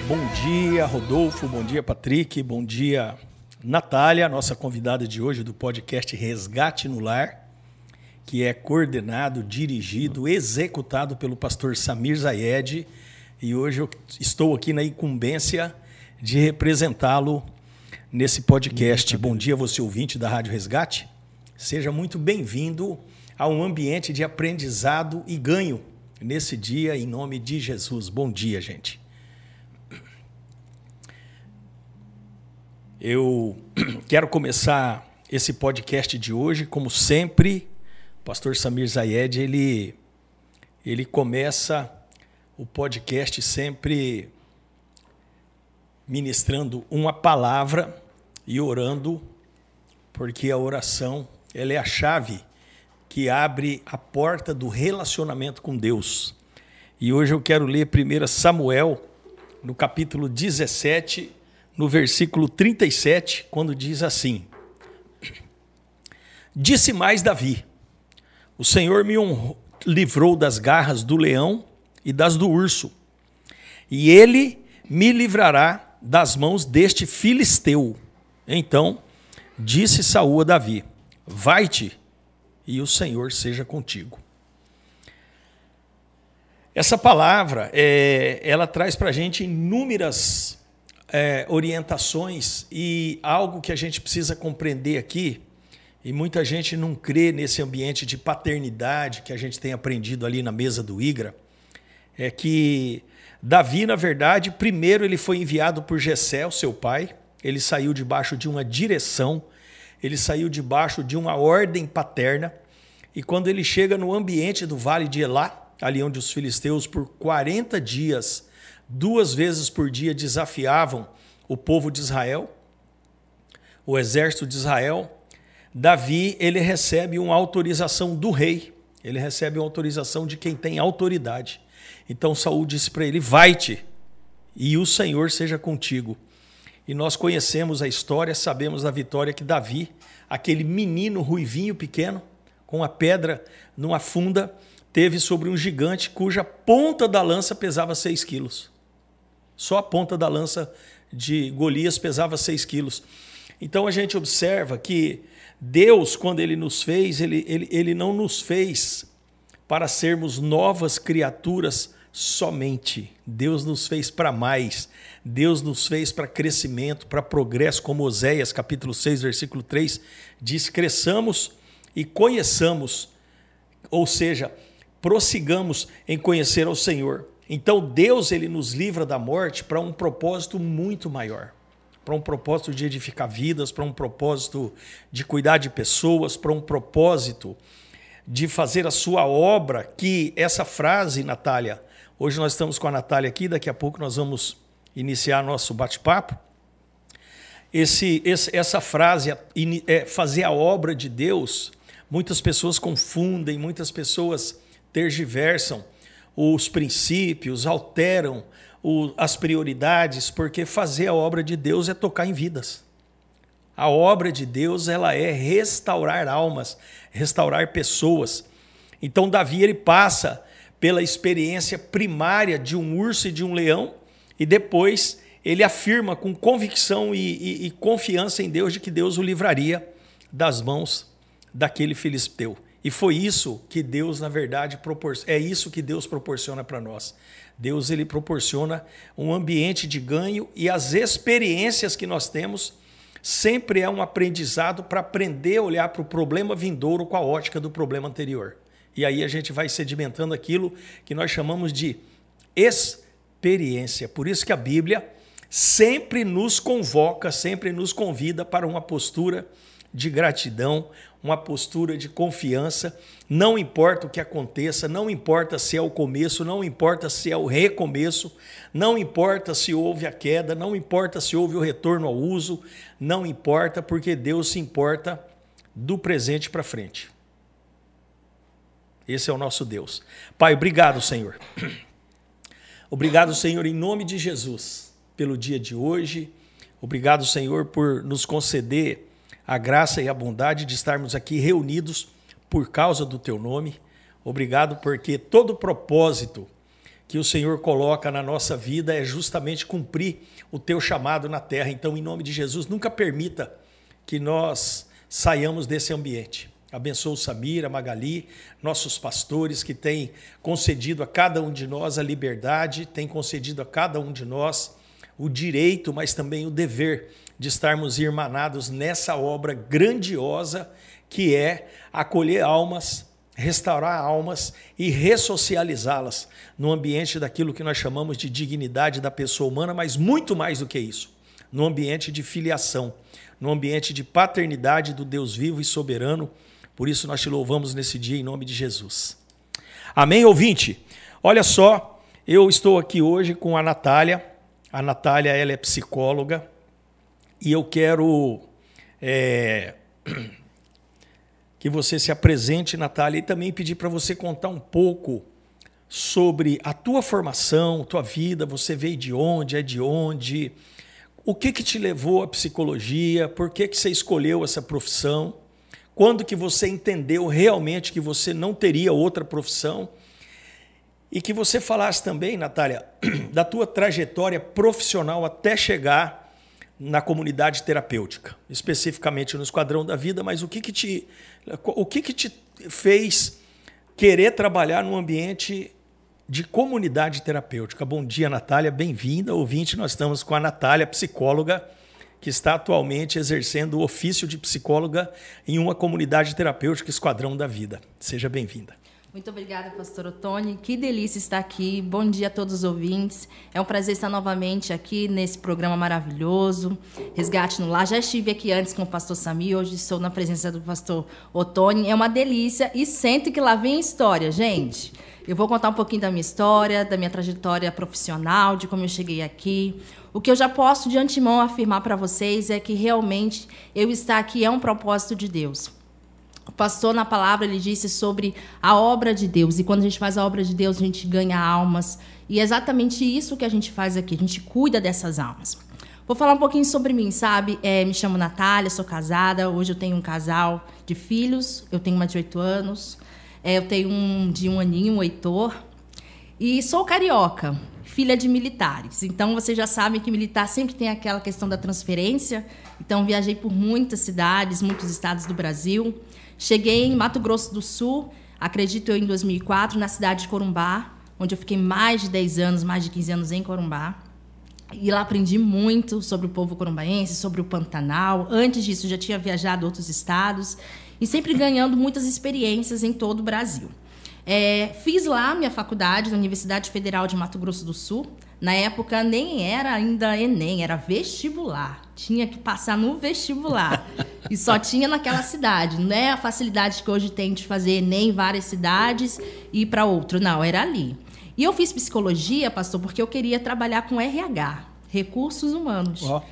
Bom dia, Rodolfo, bom dia, Patrick, bom dia, Natália, nossa convidada de hoje do podcast Resgate no Lar, que é coordenado, dirigido, executado pelo pastor Samir Zayed, e hoje eu estou aqui na incumbência de representá-lo nesse podcast. Bom dia, você ouvinte da Rádio Resgate, seja muito bem-vindo a um ambiente de aprendizado e ganho nesse dia, em nome de Jesus. Bom dia, gente. Eu quero começar esse podcast de hoje, como sempre, o pastor Samir Zayed, ele começa o podcast sempre ministrando uma palavra e orando, porque a oração ela é a chave que abre a porta do relacionamento com Deus. E hoje eu quero ler 1 Samuel, no capítulo 17, no versículo 37, quando diz assim: Disse mais Davi: O Senhor me livrou das garras do leão e das do urso, e ele me livrará das mãos deste filisteu. Então disse Saul a Davi: Vai-te, e o Senhor seja contigo. Essa palavra, ela traz para a gente inúmeras orientações e algo que a gente precisa compreender aqui, e muita gente não crê nesse ambiente de paternidade que a gente tem aprendido ali na mesa do Igra, é que Davi, na verdade, primeiro ele foi enviado por Jessé, o seu pai, ele saiu debaixo de uma direção, ele saiu debaixo de uma ordem paterna, e quando ele chega no ambiente do Vale de Elá, ali onde os filisteus por 40 dias, 2 vezes por dia desafiavam o povo de Israel, o exército de Israel, Davi ele recebe uma autorização do rei, ele recebe uma autorização de quem tem autoridade. Então Saul disse para ele: Vai-te, e o Senhor seja contigo. E nós conhecemos a história, sabemos da vitória que Davi, aquele menino ruivinho pequeno, com a pedra numa funda, teve sobre um gigante cuja ponta da lança pesava 6 quilos. Só a ponta da lança de Golias pesava 6 quilos. Então a gente observa que Deus, quando Ele nos fez, ele não nos fez para sermos novas criaturas somente. Deus nos fez para mais. Deus nos fez para crescimento, para progresso, como Oséias, capítulo 6, versículo 3, diz: cresçamos e conheçamos, ou seja, prossigamos em conhecer ao Senhor. Então Deus ele nos livra da morte para um propósito muito maior, para um propósito de edificar vidas, para um propósito de cuidar de pessoas, para um propósito de fazer a sua obra, que essa frase, Natália, hoje nós estamos com a Natália aqui, daqui a pouco nós vamos iniciar nosso bate-papo. Essa frase, fazer a obra de Deus, muitas pessoas confundem, muitas pessoas tergiversam os princípios, alteram as prioridades, porque fazer a obra de Deus é tocar em vidas. A obra de Deus ela é restaurar almas, restaurar pessoas. Então Davi ele passa pela experiência primária de um urso e de um leão, e depois ele afirma com convicção e confiança em Deus de que Deus o livraria das mãos daquele filisteu. E foi isso que Deus, na verdade, é isso que Deus proporciona para nós. Deus ele proporciona um ambiente de ganho, e as experiências que nós temos sempre é um aprendizado para aprender a olhar para o problema vindouro com a ótica do problema anterior. E aí a gente vai sedimentando aquilo que nós chamamos de experiência. Por isso que a Bíblia sempre nos convoca, sempre nos convida para uma postura de gratidão, uma postura de confiança. Não importa o que aconteça, não importa se é o começo, não importa se é o recomeço, não importa se houve a queda, não importa se houve o retorno ao uso, não importa, porque Deus se importa do presente para frente. Esse é o nosso Deus. Pai, obrigado, Senhor. Obrigado, Senhor, em nome de Jesus, pelo dia de hoje. Obrigado, Senhor, por nos conceder a graça e a bondade de estarmos aqui reunidos por causa do Teu nome. Obrigado porque todo propósito que o Senhor coloca na nossa vida é justamente cumprir o teu chamado na terra. Então, em nome de Jesus, nunca permita que nós saiamos desse ambiente. Abençoa o Samir, a Magali, nossos pastores que têm concedido a cada um de nós a liberdade, têm concedido a cada um de nós o direito, mas também o dever de estarmos irmanados nessa obra grandiosa que é acolher almas, restaurar almas e ressocializá-las no ambiente daquilo que nós chamamos de dignidade da pessoa humana, mas muito mais do que isso, no ambiente de filiação, no ambiente de paternidade do Deus vivo e soberano. Por isso nós te louvamos nesse dia em nome de Jesus. Amém, ouvinte? Olha só, eu estou aqui hoje com a Natália. A Natália, ela é psicóloga e eu quero que você se apresente, Natália, e também pedir para você contar um pouco sobre a tua formação, tua vida, você veio de onde, é de onde, o que te levou à psicologia, por que você escolheu essa profissão, quando que você entendeu realmente que você não teria outra profissão, e que você falasse também, Natália, da tua trajetória profissional até chegar na comunidade terapêutica, especificamente no Esquadrão da Vida, mas o que te fez querer trabalhar num ambiente de comunidade terapêutica? Bom dia, Natália, bem-vinda, ouvinte. Nós estamos com a Natália, psicóloga, que está atualmente exercendo o ofício de psicóloga em uma comunidade terapêutica, Esquadrão da Vida. Seja bem-vinda. Muito obrigada, pastor Ottoni. Que delícia estar aqui. Bom dia a todos os ouvintes. É um prazer estar novamente aqui nesse programa maravilhoso, Resgate no Lar. Já estive aqui antes com o pastor Samir, hoje estou na presença do pastor Ottoni. É uma delícia e sente que lá vem a história, gente. Eu vou contar um pouquinho da minha história, da minha trajetória profissional, de como eu cheguei aqui. O que eu já posso de antemão afirmar para vocês é que realmente eu estar aqui é um propósito de Deus. O pastor, na palavra, ele disse sobre a obra de Deus. E quando a gente faz a obra de Deus, a gente ganha almas. E é exatamente isso que a gente faz aqui. A gente cuida dessas almas. Vou falar um pouquinho sobre mim, sabe? Me chamo Natália, sou casada. Hoje eu tenho um casal de filhos. Eu tenho uma de 8 anos. Eu tenho um de 1 aninho, o Heitor. E sou carioca, filha de militares. Então, vocês já sabem que militar sempre tem aquela questão da transferência. Então, viajei por muitas cidades, muitos estados do Brasil. Cheguei em Mato Grosso do Sul, acredito eu, em 2004, na cidade de Corumbá, onde eu fiquei mais de 10 anos, mais de 15 anos em Corumbá. E lá aprendi muito sobre o povo corumbaense, sobre o Pantanal. Antes disso, já tinha viajado a outros estados e sempre ganhando muitas experiências em todo o Brasil. Fiz lá minha faculdade na Universidade Federal de Mato Grosso do Sul. Na época, nem era ainda Enem, era vestibular. Tinha que passar no vestibular. E só tinha naquela cidade. Não é a facilidade que hoje tem de fazer Enem em várias cidades e ir para outro. Não, era ali. E eu fiz psicologia, pastor, porque eu queria trabalhar com RH, recursos humanos. Oh.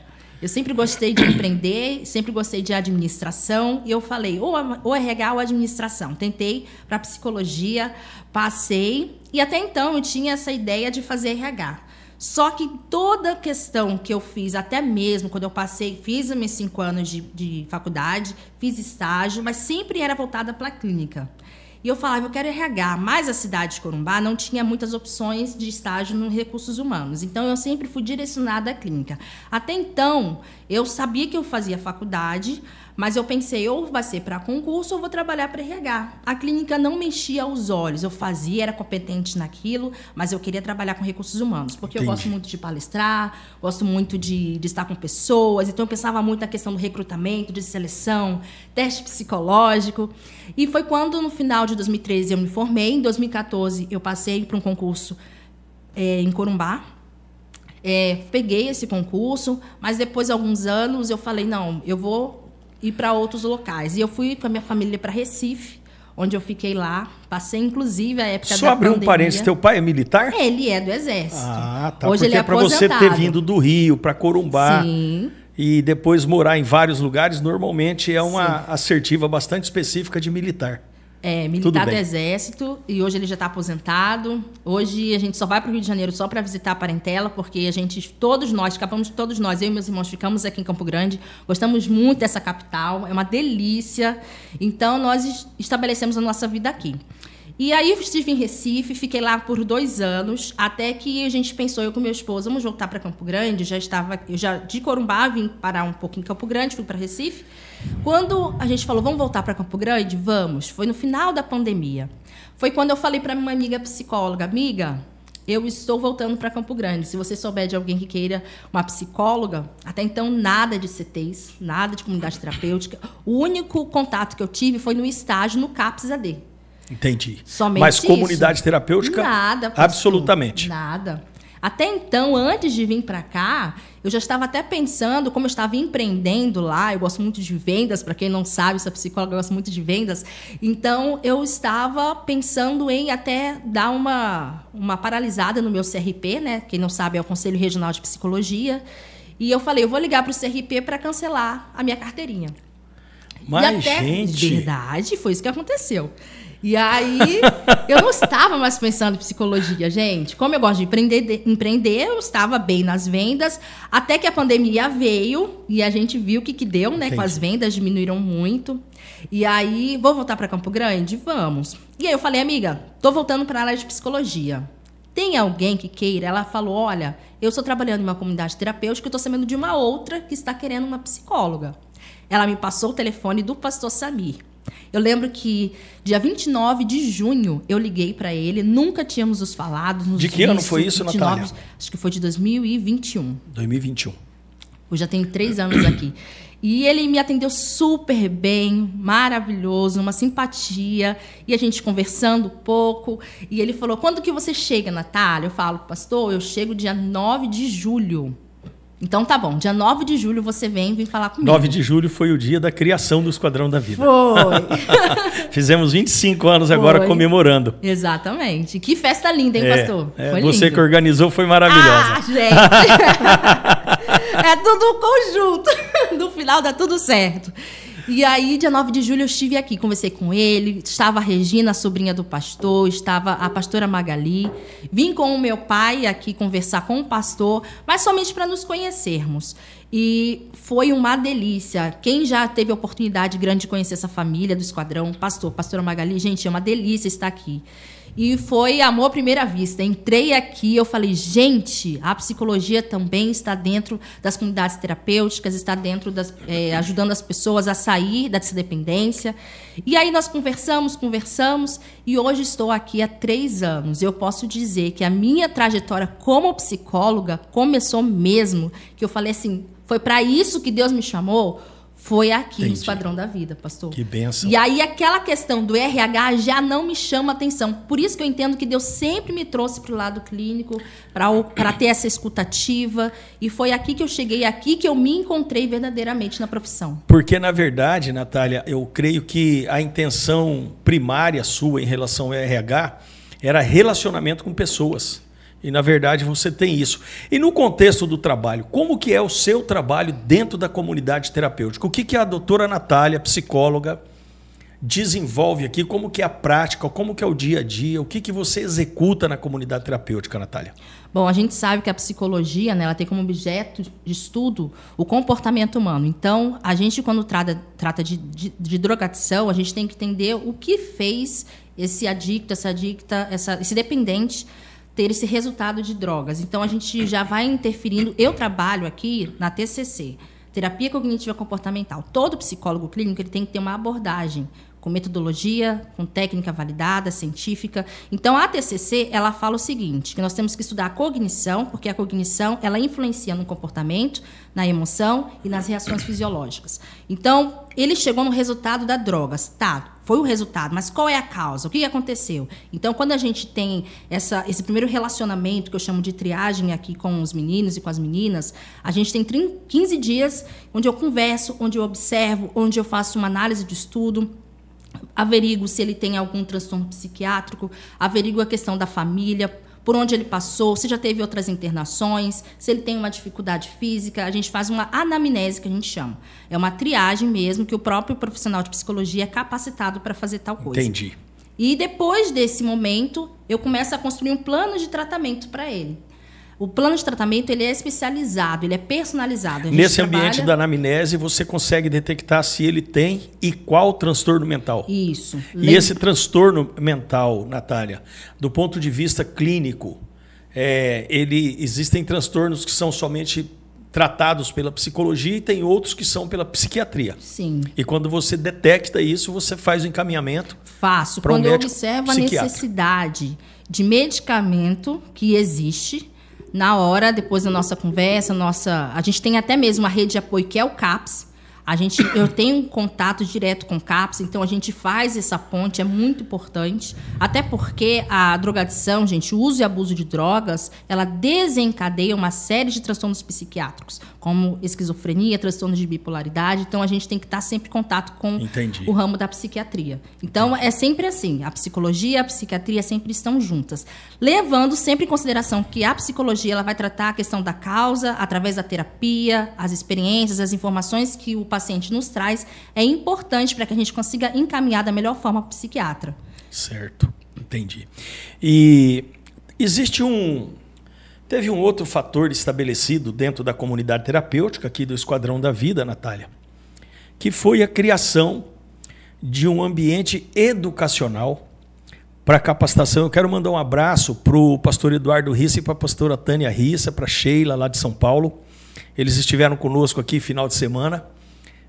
Eu sempre gostei de empreender, sempre gostei de administração. E eu falei, ou RH ou administração. Tentei para psicologia, passei. E até então eu tinha essa ideia de fazer RH. Só que toda a questão que eu fiz, até mesmo quando eu passei, fiz meus 5 anos de faculdade, fiz estágio, mas sempre era voltada para a clínica. E eu falava, eu quero RH, mas a cidade de Corumbá não tinha muitas opções de estágio nos recursos humanos. Então, eu sempre fui direcionada à clínica. Até então, eu sabia que eu fazia faculdade, mas eu pensei, ou vai ser para concurso ou vou trabalhar para RH. A clínica não me enchia os olhos. Eu fazia, era competente naquilo, mas eu queria trabalhar com recursos humanos, porque Entendi. Eu gosto muito de palestrar, gosto muito de estar com pessoas. Então, eu pensava muito na questão do recrutamento, de seleção, teste psicológico. E foi quando, no final de 2013, eu me formei. Em 2014, eu passei para um concurso em Corumbá. Peguei esse concurso, mas depois de alguns anos, eu falei, não, eu vou ir para outros locais. E eu fui com a minha família para Recife, onde eu fiquei lá. Passei, inclusive, a época da pandemia. Só abrir um parênteses, teu pai é militar? Ele é do Exército. Ah, tá. Hoje porque ele é para você ter vindo do Rio para Corumbá Sim. e depois morar em vários lugares, normalmente é uma assertiva bastante específica de militar. Militar do Exército, e hoje ele já está aposentado. Hoje a gente só vai para o Rio de Janeiro só para visitar a parentela, porque todos nós, eu e meus irmãos ficamos aqui em Campo Grande, gostamos muito dessa capital, é uma delícia. Então nós estabelecemos a nossa vida aqui. E aí eu estive em Recife, fiquei lá por 2 anos, até que a gente pensou, eu com meu esposo, vamos voltar para Campo Grande. Eu já de Corumbá vim parar um pouco em Campo Grande, fui para Recife. Quando a gente falou, vamos voltar para Campo Grande? Vamos. Foi no final da pandemia. Foi quando eu falei para minha amiga psicóloga, amiga, eu estou voltando para Campo Grande. Se você souber de alguém que queira uma psicóloga, até então nada de CTs, nada de comunidade terapêutica. O único contato que eu tive foi no estágio no CAPS-AD. Entendi. Somente Mas isso. comunidade terapêutica? Nada. Pastor, absolutamente. Nada. Até então, antes de vir para cá, eu já estava até pensando, como eu estava empreendendo lá, eu gosto muito de vendas, para quem não sabe, sou psicóloga, eu gosto muito de vendas. Então, eu estava pensando em até dar uma paralisada no meu CRP, né? Quem não sabe, é o Conselho Regional de Psicologia. E eu falei, eu vou ligar para o CRP para cancelar a minha carteirinha. Mas, gente... Verdade, foi isso que aconteceu. E aí, eu não estava mais pensando em psicologia, gente. Como eu gosto de empreender, eu estava bem nas vendas, até que a pandemia veio e a gente viu o que deu, né? Entendi. Com as vendas diminuíram muito. E aí, vou voltar para Campo Grande? Vamos. E aí eu falei, amiga, tô voltando para a área de psicologia. Tem alguém que queira? Ela falou, olha, eu estou trabalhando em uma comunidade terapêutica e estou sabendo de uma outra que está querendo uma psicóloga. Ela me passou o telefone do pastor Samir. Eu lembro que dia 29 de junho eu liguei para ele, nunca tínhamos nos falado. De que ano foi isso, 29, Natália? acho que foi de 2021. 2021. Eu já tenho 3 anos aqui. E ele me atendeu super bem, maravilhoso, uma simpatia. E a gente conversando um pouco. E ele falou, quando que você chega, Natália? Eu falo, pastor, eu chego dia 9 de julho. Então tá bom, dia 9 de julho você vem falar comigo. 9 de julho foi o dia da criação do Esquadrão da Vida. Foi. Fizemos 25 anos agora comemorando. Exatamente. Que festa linda, hein, pastor? Foi você lindo. Que organizou foi maravilhosa. Ah, gente. É tudo um conjunto. No final dá tudo certo. E aí, dia 9 de julho, eu estive aqui, conversei com ele, estava a Regina, a sobrinha do pastor, estava a pastora Magali. Vim com o meu pai aqui conversar com o pastor, mas somente para nos conhecermos. E foi uma delícia. Quem já teve a oportunidade grande de conhecer essa família do Esquadrão, pastora Magali, gente, é uma delícia estar aqui. E foi amor à primeira vista. Entrei aqui, eu falei, gente, a psicologia também está dentro das comunidades terapêuticas, está dentro ajudando as pessoas a sair dessa dependência. E aí nós conversamos, e hoje estou aqui há 3 anos. Eu posso dizer que a minha trajetória como psicóloga começou mesmo, que eu falei assim, foi para isso que Deus me chamou? Foi aqui no Esquadrão da Vida, pastor. Que bênção. E aí aquela questão do RH já não me chama atenção. Por isso que eu entendo que Deus sempre me trouxe para o lado clínico, para ter essa escutativa. E foi aqui que eu cheguei, aqui que eu me encontrei verdadeiramente na profissão. Porque, na verdade, Natália, eu creio que a intenção primária sua em relação ao RH era relacionamento com pessoas. E, na verdade, você tem isso. E no contexto do trabalho, como que é o seu trabalho dentro da comunidade terapêutica? O que a doutora Natália, psicóloga, desenvolve aqui? Como que é a prática? Como que é o dia a dia? O que você executa na comunidade terapêutica, Natália? Bom, a gente sabe que a psicologia, né, ela tem como objeto de estudo o comportamento humano. Então, a gente, quando trata de drogadição, a gente tem que entender o que fez esse adicto, esse dependente ter esse resultado de drogas. Então, a gente já vai interferindo. Eu trabalho aqui na TCC, Terapia Cognitiva Comportamental. Todo psicólogo clínico ele tem que ter uma abordagem com metodologia, com técnica validada, científica. Então, a TCC, ela fala o seguinte, que nós temos que estudar a cognição, porque a cognição, ela influencia no comportamento, na emoção e nas reações fisiológicas. Então, ele chegou no resultado da drogas. Tá, foi o resultado, mas qual é a causa? O que aconteceu? Então, quando a gente tem esse primeiro relacionamento, que eu chamo de triagem aqui com os meninos e com as meninas, a gente tem 15 dias onde eu converso, onde eu observo, onde eu faço uma análise de estudo, averigo se ele tem algum transtorno psiquiátrico, averigo a questão da família, por onde ele passou, se já teve outras internações, se ele tem uma dificuldade física. A gente faz uma anamnese, que a gente chama. É uma triagem mesmo, que o próprio profissional de psicologia é capacitado para fazer tal coisa. Entendi. E depois desse momento, eu começo a construir um plano de tratamento para ele. O plano de tratamento ele é especializado, ele é personalizado. Nesse ambiente da anamnese, você consegue detectar se ele tem e qual transtorno mental. Isso. E esse transtorno mental, Natália, do ponto de vista clínico, existem transtornos que são somente tratados pela psicologia e tem outros que são pela psiquiatria. Sim. E quando você detecta isso, você faz o encaminhamento. Faço. Quando eu observo a necessidade de medicamento que existe, na hora, depois da nossa conversa, a gente tem até mesmo a rede de apoio que é o CAPS. Eu tenho um contato direto com o CAPS, então a gente faz essa ponte, é muito importante. Até porque a drogadição, gente, o uso e abuso de drogas, ela desencadeia uma série de transtornos psiquiátricos, como esquizofrenia, transtornos de bipolaridade. Então a gente tem que estar sempre em contato com o ramo da psiquiatria. Então é sempre assim, a psicologia e a psiquiatria sempre estão juntas. Levando sempre em consideração que a psicologia ela vai tratar a questão da causa, através da terapia, as experiências, as informações que o paciente nos traz, é importante para que a gente consiga encaminhar da melhor forma para o psiquiatra. Certo, entendi. E teve um outro fator estabelecido dentro da comunidade terapêutica aqui do Esquadrão da Vida, Natália, que foi a criação de um ambiente educacional para capacitação. Eu quero mandar um abraço para o pastor Eduardo Rissa e para a pastora Tânia Rissa, para a Sheila, lá de São Paulo. Eles estiveram conosco aqui final de semana,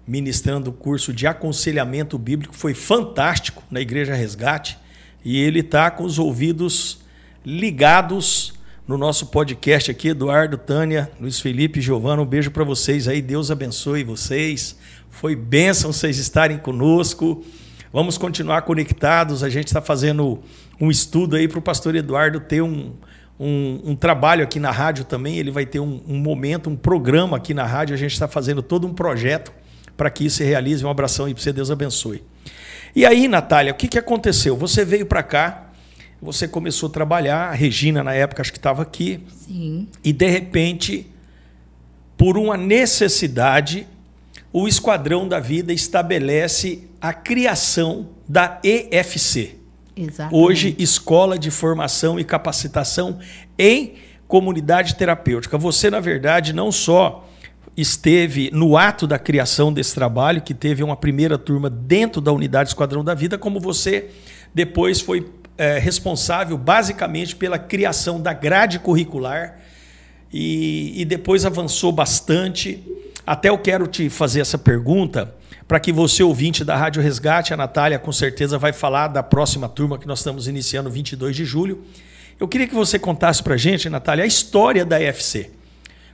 ministrando o curso de aconselhamento bíblico. Foi fantástico na Igreja Resgate. E ele está com os ouvidos ligados no nosso podcast aqui. Eduardo, Tânia, Luiz Felipe, Giovana, um beijo para vocês aí. Deus abençoe vocês. Foi bênção vocês estarem conosco. Vamos continuar conectados. A gente está fazendo um estudo aí para o pastor Eduardo ter um trabalho aqui na rádio também. Ele vai ter um momento, um programa aqui na rádio. A gente está fazendo todo um projeto para que isso se realize. Um abração aí para você, Deus abençoe. E aí, Natália, o que aconteceu? Você veio para cá, você começou a trabalhar, a Regina, na época, acho que estava aqui. Sim. E, de repente, por uma necessidade, o Esquadrão da Vida estabelece a criação da EFC. Exatamente. Hoje, Escola de Formação e Capacitação em Comunidade Terapêutica. Você, na verdade, não só esteve no ato da criação desse trabalho, que teve uma primeira turma dentro da unidade Esquadrão da Vida, como você depois foi responsável basicamente pela criação da grade curricular e depois avançou bastante. Até eu quero te fazer essa pergunta para que você, ouvinte da Rádio Resgate, a Natália com certeza vai falar da próxima turma que nós estamos iniciando 22 de julho. Eu queria que você contasse para a gente, Natália, a história da EFC.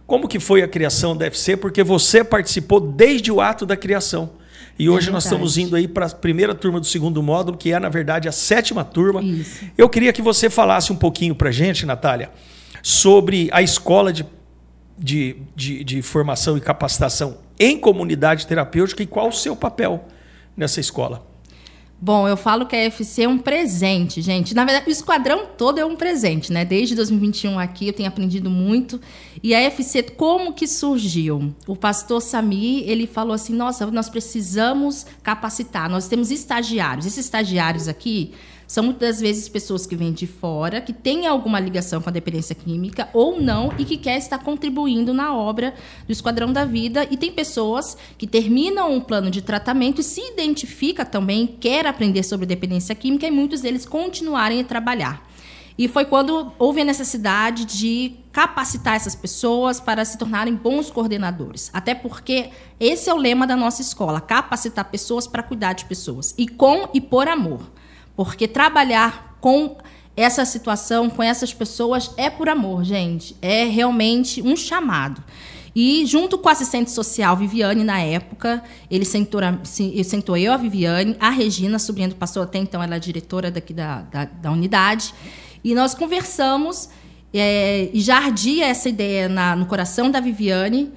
Como que foi a criação da EFC? Porque você participou desde o ato da criação. E hoje nós estamos indo aí para a primeira turma do segundo módulo, que é, na verdade, a 7ª turma. Isso. Eu queria que você falasse um pouquinho para a gente, Natália, sobre a escola de formação e capacitação em comunidade terapêutica e qual o seu papel nessa escola. Bom, eu falo que a EFC é um presente, gente. Na verdade, o esquadrão todo é um presente, né? Desde 2021 aqui eu tenho aprendido muito. E a EFC, como que surgiu? O pastor Sami, ele falou assim, nossa, nós precisamos capacitar. Nós temos estagiários. Esses estagiários aqui são muitas vezes pessoas que vêm de fora, que têm alguma ligação com a dependência química ou não e que quer estar contribuindo na obra do Esquadrão da Vida. E tem pessoas que terminam um plano de tratamento e se identifica também, quer aprender sobre dependência química e muitos deles continuarem a trabalhar. E foi quando houve a necessidade de capacitar essas pessoas para se tornarem bons coordenadores. Até porque esse é o lema da nossa escola, capacitar pessoas para cuidar de pessoas. E com e por amor. Porque trabalhar com essa situação, com essas pessoas, é por amor, gente. É realmente um chamado. E junto com a assistente social Viviane, na época, ele sentou eu, a Viviane, a Regina, sobrinha do pastor, até então ela é diretora daqui da unidade, e nós conversamos, e já ardia essa ideia no coração da Viviane,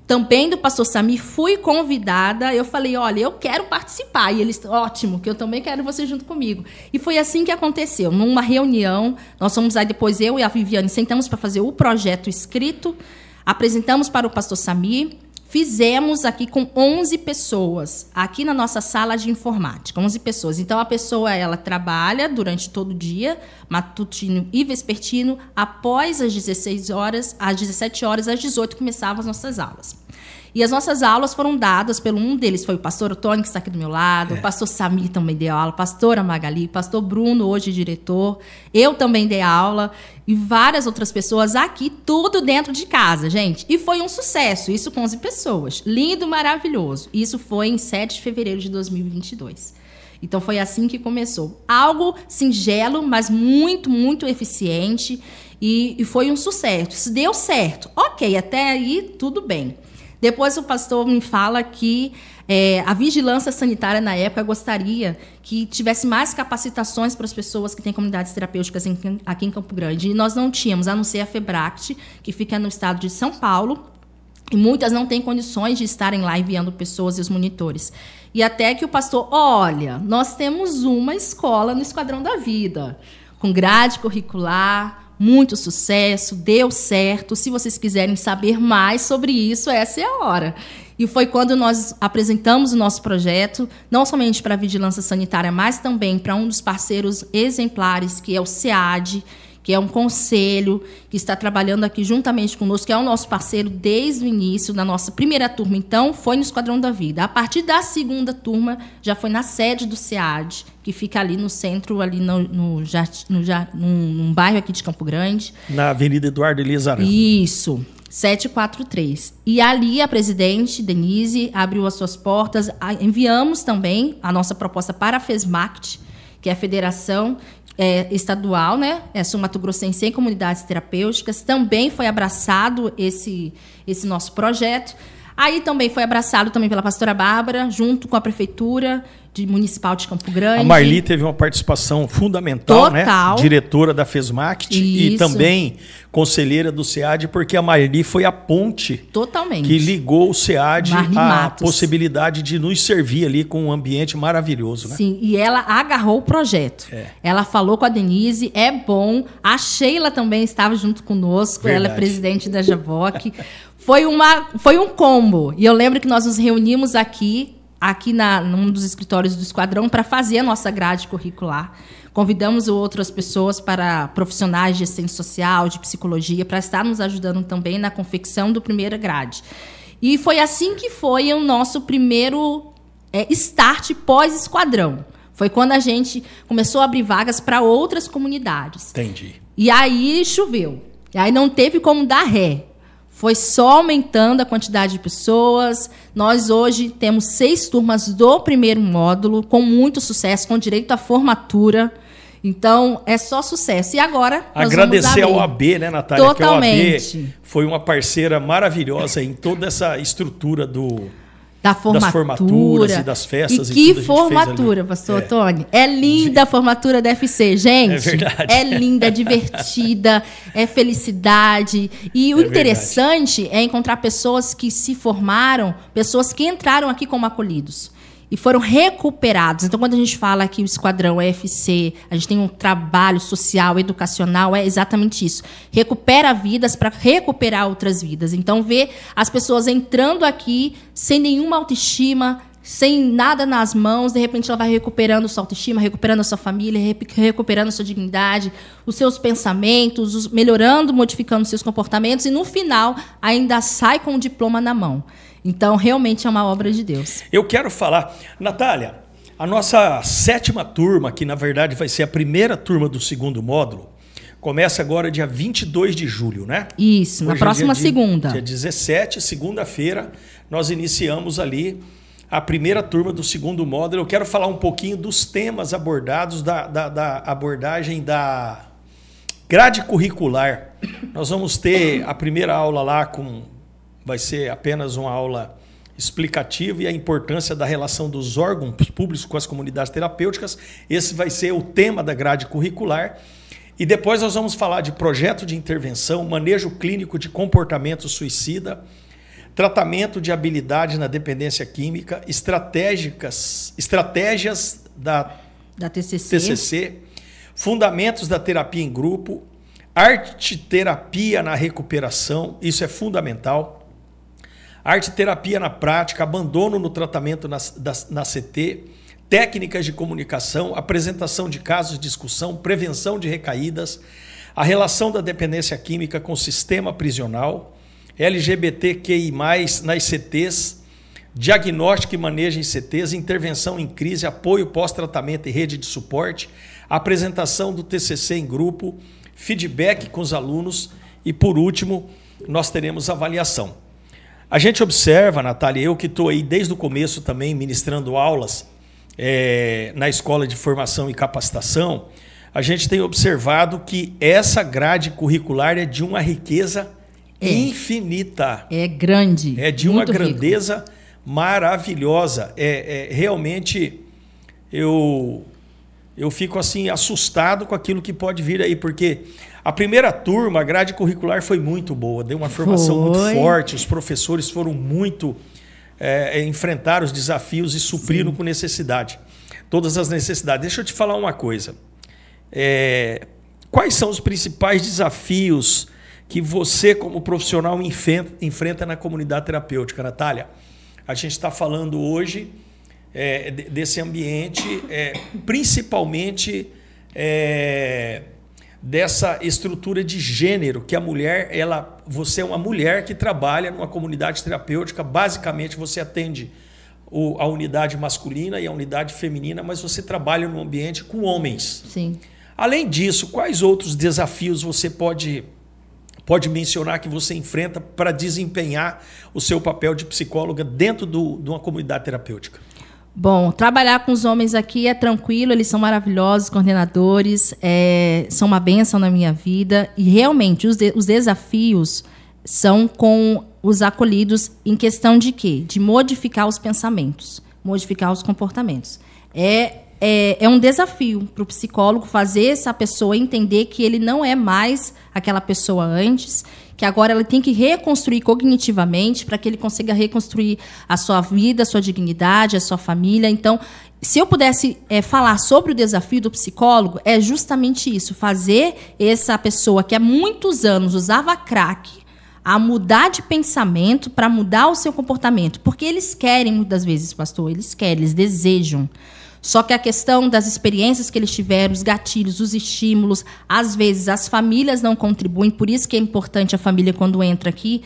também do pastor Sami, fui convidada, eu falei, olha, eu quero participar. E eles, ótimo, que eu também quero você junto comigo. E foi assim que aconteceu, numa reunião, nós fomos aí depois, eu e a Viviane, sentamos para fazer o projeto escrito, apresentamos para o pastor Sami, fizemos aqui com 11 pessoas, aqui na nossa sala de informática, 11 pessoas. Então, a pessoa, ela trabalha durante todo o dia, matutino e vespertino, após as 16 horas, às 17 horas, às 18 começavam as nossas aulas. E as nossas aulas foram dadas pelo um deles, foi o pastor Otônio, que está aqui do meu lado, o pastor Samir também deu aula, a pastora Magali, o pastor Bruno, hoje diretor, eu também dei aula, e várias outras pessoas aqui, tudo dentro de casa, gente. E foi um sucesso, isso com 11 pessoas. Lindo, maravilhoso. Isso foi em 7 de fevereiro de 2022. Então, foi assim que começou. Algo singelo, mas muito, muito eficiente, e foi um sucesso. Isso deu certo. Ok, até aí, tudo bem. Depois o pastor me fala que a vigilância sanitária, na época, gostaria que tivesse mais capacitações para as pessoas que têm comunidades terapêuticas aqui em Campo Grande. E nós não tínhamos, a não ser a FEBRACT, que fica no estado de São Paulo, e muitas não têm condições de estarem lá enviando pessoas e os monitores. E até que o pastor, olha, nós temos uma escola no Esquadrão da Vida, com grade curricular, muito sucesso, deu certo. Se vocês quiserem saber mais sobre isso, essa é a hora. E foi quando nós apresentamos o nosso projeto, não somente para a vigilância sanitária, mas também para um dos parceiros exemplares, que é o SEAD, que é um conselho que está trabalhando aqui juntamente conosco, que é o nosso parceiro desde o início da nossa primeira turma. Então, foi no Esquadrão da Vida. A partir da segunda turma, já foi na sede do SEAD, que fica ali no centro, ali num bairro aqui de Campo Grande. Na Avenida Eduardo Elias Arão. Isso, 743. E ali a presidente, Denise, abriu as suas portas. Enviamos também a nossa proposta para a FESMACT, que é a Federação Estadual, né? Sul-Mato Grossense sem comunidades terapêuticas. Também foi abraçado esse nosso projeto. Aí também foi abraçado também pela pastora Bárbara, junto com a Prefeitura Municipal de Campo Grande. A Marli teve uma participação fundamental, total, né? Diretora da FESMACT e também conselheira do SEAD, porque a Marli foi a ponte totalmente que ligou o SEAD à possibilidade de nos servir ali com um ambiente maravilhoso, né? Sim, e ela agarrou o projeto. Ela falou com a Denise, é bom. A Sheila também estava junto conosco, ela é presidente da JAVOC. Foi um combo. E eu lembro que nós nos reunimos aqui num dos escritórios do Esquadrão para fazer a nossa grade curricular. Convidamos outras pessoas, profissionais de assistência social, de psicologia, para estar nos ajudando também na confecção do primeira grade. E foi assim que foi o nosso primeiro start pós-Esquadrão. Foi quando a gente começou a abrir vagas para outras comunidades. Entendi. E aí choveu. E aí não teve como dar ré. Foi só aumentando a quantidade de pessoas. Nós hoje temos 6 turmas do primeiro módulo, com muito sucesso, com direito à formatura. Então, é só sucesso. E agora, nós agradecer vamos ao AB, né, Natália? Totalmente. Que o AB foi uma parceira maravilhosa em toda essa estrutura das formaturas e das festas. E que formatura, pastor Tony. É linda a formatura da FC, gente. É verdade. É linda, é divertida, é felicidade. E o interessante é encontrar pessoas que se formaram, pessoas que entraram aqui como acolhidos e foram recuperados. Então, quando a gente fala que o Esquadrão FC, a gente tem um trabalho social, educacional, é exatamente isso. Recupera vidas para recuperar outras vidas. Então, ver as pessoas entrando aqui sem nenhuma autoestima, sem nada nas mãos, de repente ela vai recuperando sua autoestima, recuperando a sua família, recuperando a sua dignidade, os seus pensamentos, melhorando, modificando os seus comportamentos, e no final ainda sai com o diploma na mão. Então, realmente é uma obra de Deus. Eu quero falar, Natália, a nossa 7ª turma, que na verdade vai ser a primeira turma do segundo módulo, começa agora dia 22 de julho, né? Isso, na próxima segunda. Dia 17, segunda-feira, nós iniciamos ali a primeira turma do segundo módulo. Eu quero falar um pouquinho dos temas abordados, da abordagem da grade curricular. Nós vamos ter a primeira aula lá vai ser apenas uma aula explicativa e a importância da relação dos órgãos públicos com as comunidades terapêuticas. Esse vai ser o tema da grade curricular. E depois nós vamos falar de projeto de intervenção, manejo clínico de comportamento suicida, tratamento de habilidade na dependência química, estratégias da TCC, fundamentos da terapia em grupo, arte-terapia na recuperação, isso é fundamental. arte-terapia na prática, abandono no tratamento na CT, técnicas de comunicação, apresentação de casos, discussão, prevenção de recaídas, a relação da dependência química com o sistema prisional, LGBTQI+, nas CTs, diagnóstico e manejo em CTs, intervenção em crise, apoio pós-tratamento e rede de suporte, apresentação do TCC em grupo, feedback com os alunos e, por último, nós teremos avaliação. A gente observa, Natália, eu que estou aí desde o começo também ministrando aulas na Escola de Formação e Capacitação, a gente tem observado que essa grade curricular é de uma riqueza infinita. É grande. É de uma grandeza maravilhosa. Realmente, eu fico assim assustado com aquilo que pode vir aí, porque a primeira turma, a grade curricular foi muito boa, deu uma formação muito forte, os professores foram muito... enfrentaram os desafios e supriram com necessidade. Todas as necessidades. Deixa eu te falar uma coisa. Quais são os principais desafios que você, como profissional, enfrenta na comunidade terapêutica, Natália? A gente está falando hoje desse ambiente, principalmente dessa estrutura de gênero, que a mulher, você é uma mulher que trabalha numa comunidade terapêutica, basicamente você atende a unidade masculina e a unidade feminina, mas você trabalha num ambiente com homens. Sim. Além disso, quais outros desafios você pode mencionar que você enfrenta para desempenhar o seu papel de psicóloga dentro de uma comunidade terapêutica? Bom, trabalhar com os homens aqui é tranquilo, eles são maravilhosos, coordenadores, são uma bênção na minha vida. E realmente os desafios são com os acolhidos em questão de quê? De modificar os pensamentos, modificar os comportamentos. É um desafio para o psicólogo fazer essa pessoa entender que ele não é mais aquela pessoa antes, que agora ela tem que reconstruir cognitivamente para que ele consiga reconstruir a sua vida, a sua dignidade, a sua família. Então, se eu pudesse falar sobre o desafio do psicólogo, é justamente isso, fazer essa pessoa que há muitos anos usava crack a mudar de pensamento para mudar o seu comportamento. Porque eles querem, muitas vezes, pastor, eles desejam. Só que a questão das experiências que eles tiveram, os gatilhos, os estímulos, às vezes as famílias não contribuem, por isso que é importante a família, quando entra aqui,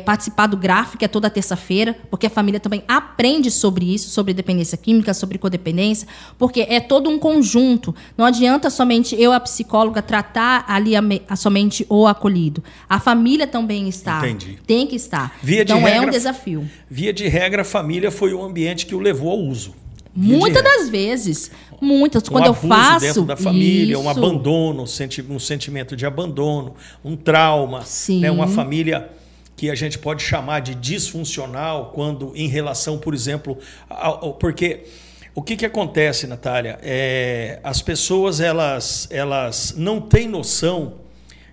participar do gráfico, que é toda terça-feira, porque a família também aprende sobre isso, sobre dependência química, sobre codependência, porque é todo um conjunto. Não adianta somente eu, a psicóloga, tratar ali somente o acolhido. A família também está. Entendi. Tem que estar. Então é um desafio. Via de regra, a família foi o ambiente que o levou ao uso. Muitas das vezes. Muitas. Quando eu faço... dentro da família, isso. Um abandono, um sentimento de abandono, um trauma. Sim. Uma família que a gente pode chamar de disfuncional, quando em relação, por exemplo... Porque o que acontece, Natália? As pessoas elas não têm noção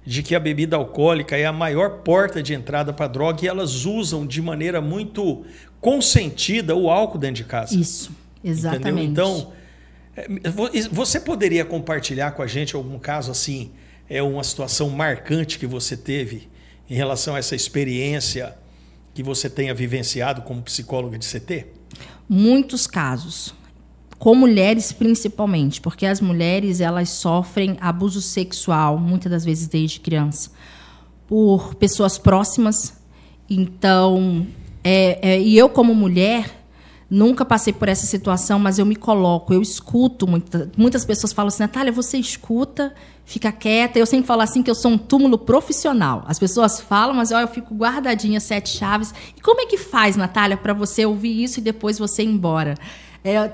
de que a bebida alcoólica é a maior porta de entrada para a droga, e elas usam de maneira muito consentida o álcool dentro de casa. Isso. Exatamente. Entendeu? Então, você poderia compartilhar com a gente algum caso assim, uma situação marcante que você teve em relação a essa experiência que você tenha vivenciado como psicóloga de CT? Muitos casos. Com mulheres principalmente, porque as mulheres elas sofrem abuso sexual, muitas das vezes desde criança, por pessoas próximas. Então, e eu como mulher... Nunca passei por essa situação, mas eu me coloco, eu escuto. Muitas pessoas falam assim, Natália, você escuta, fica quieta. Eu sempre falo assim que eu sou um túmulo profissional. As pessoas falam, mas eu fico guardadinha, 7 chaves. E como é que faz, Natália, para você ouvir isso e depois você ir embora?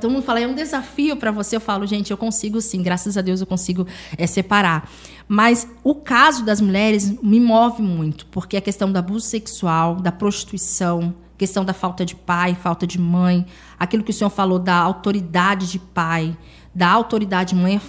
Todo mundo fala, é um desafio para você. Eu falo, gente, eu consigo sim, graças a Deus eu consigo separar. Mas o caso das mulheres me move muito, porque a questão do abuso sexual, da prostituição, questão da falta de pai, falta de mãe, aquilo que o senhor falou da autoridade de pai, da autoridade de mãe,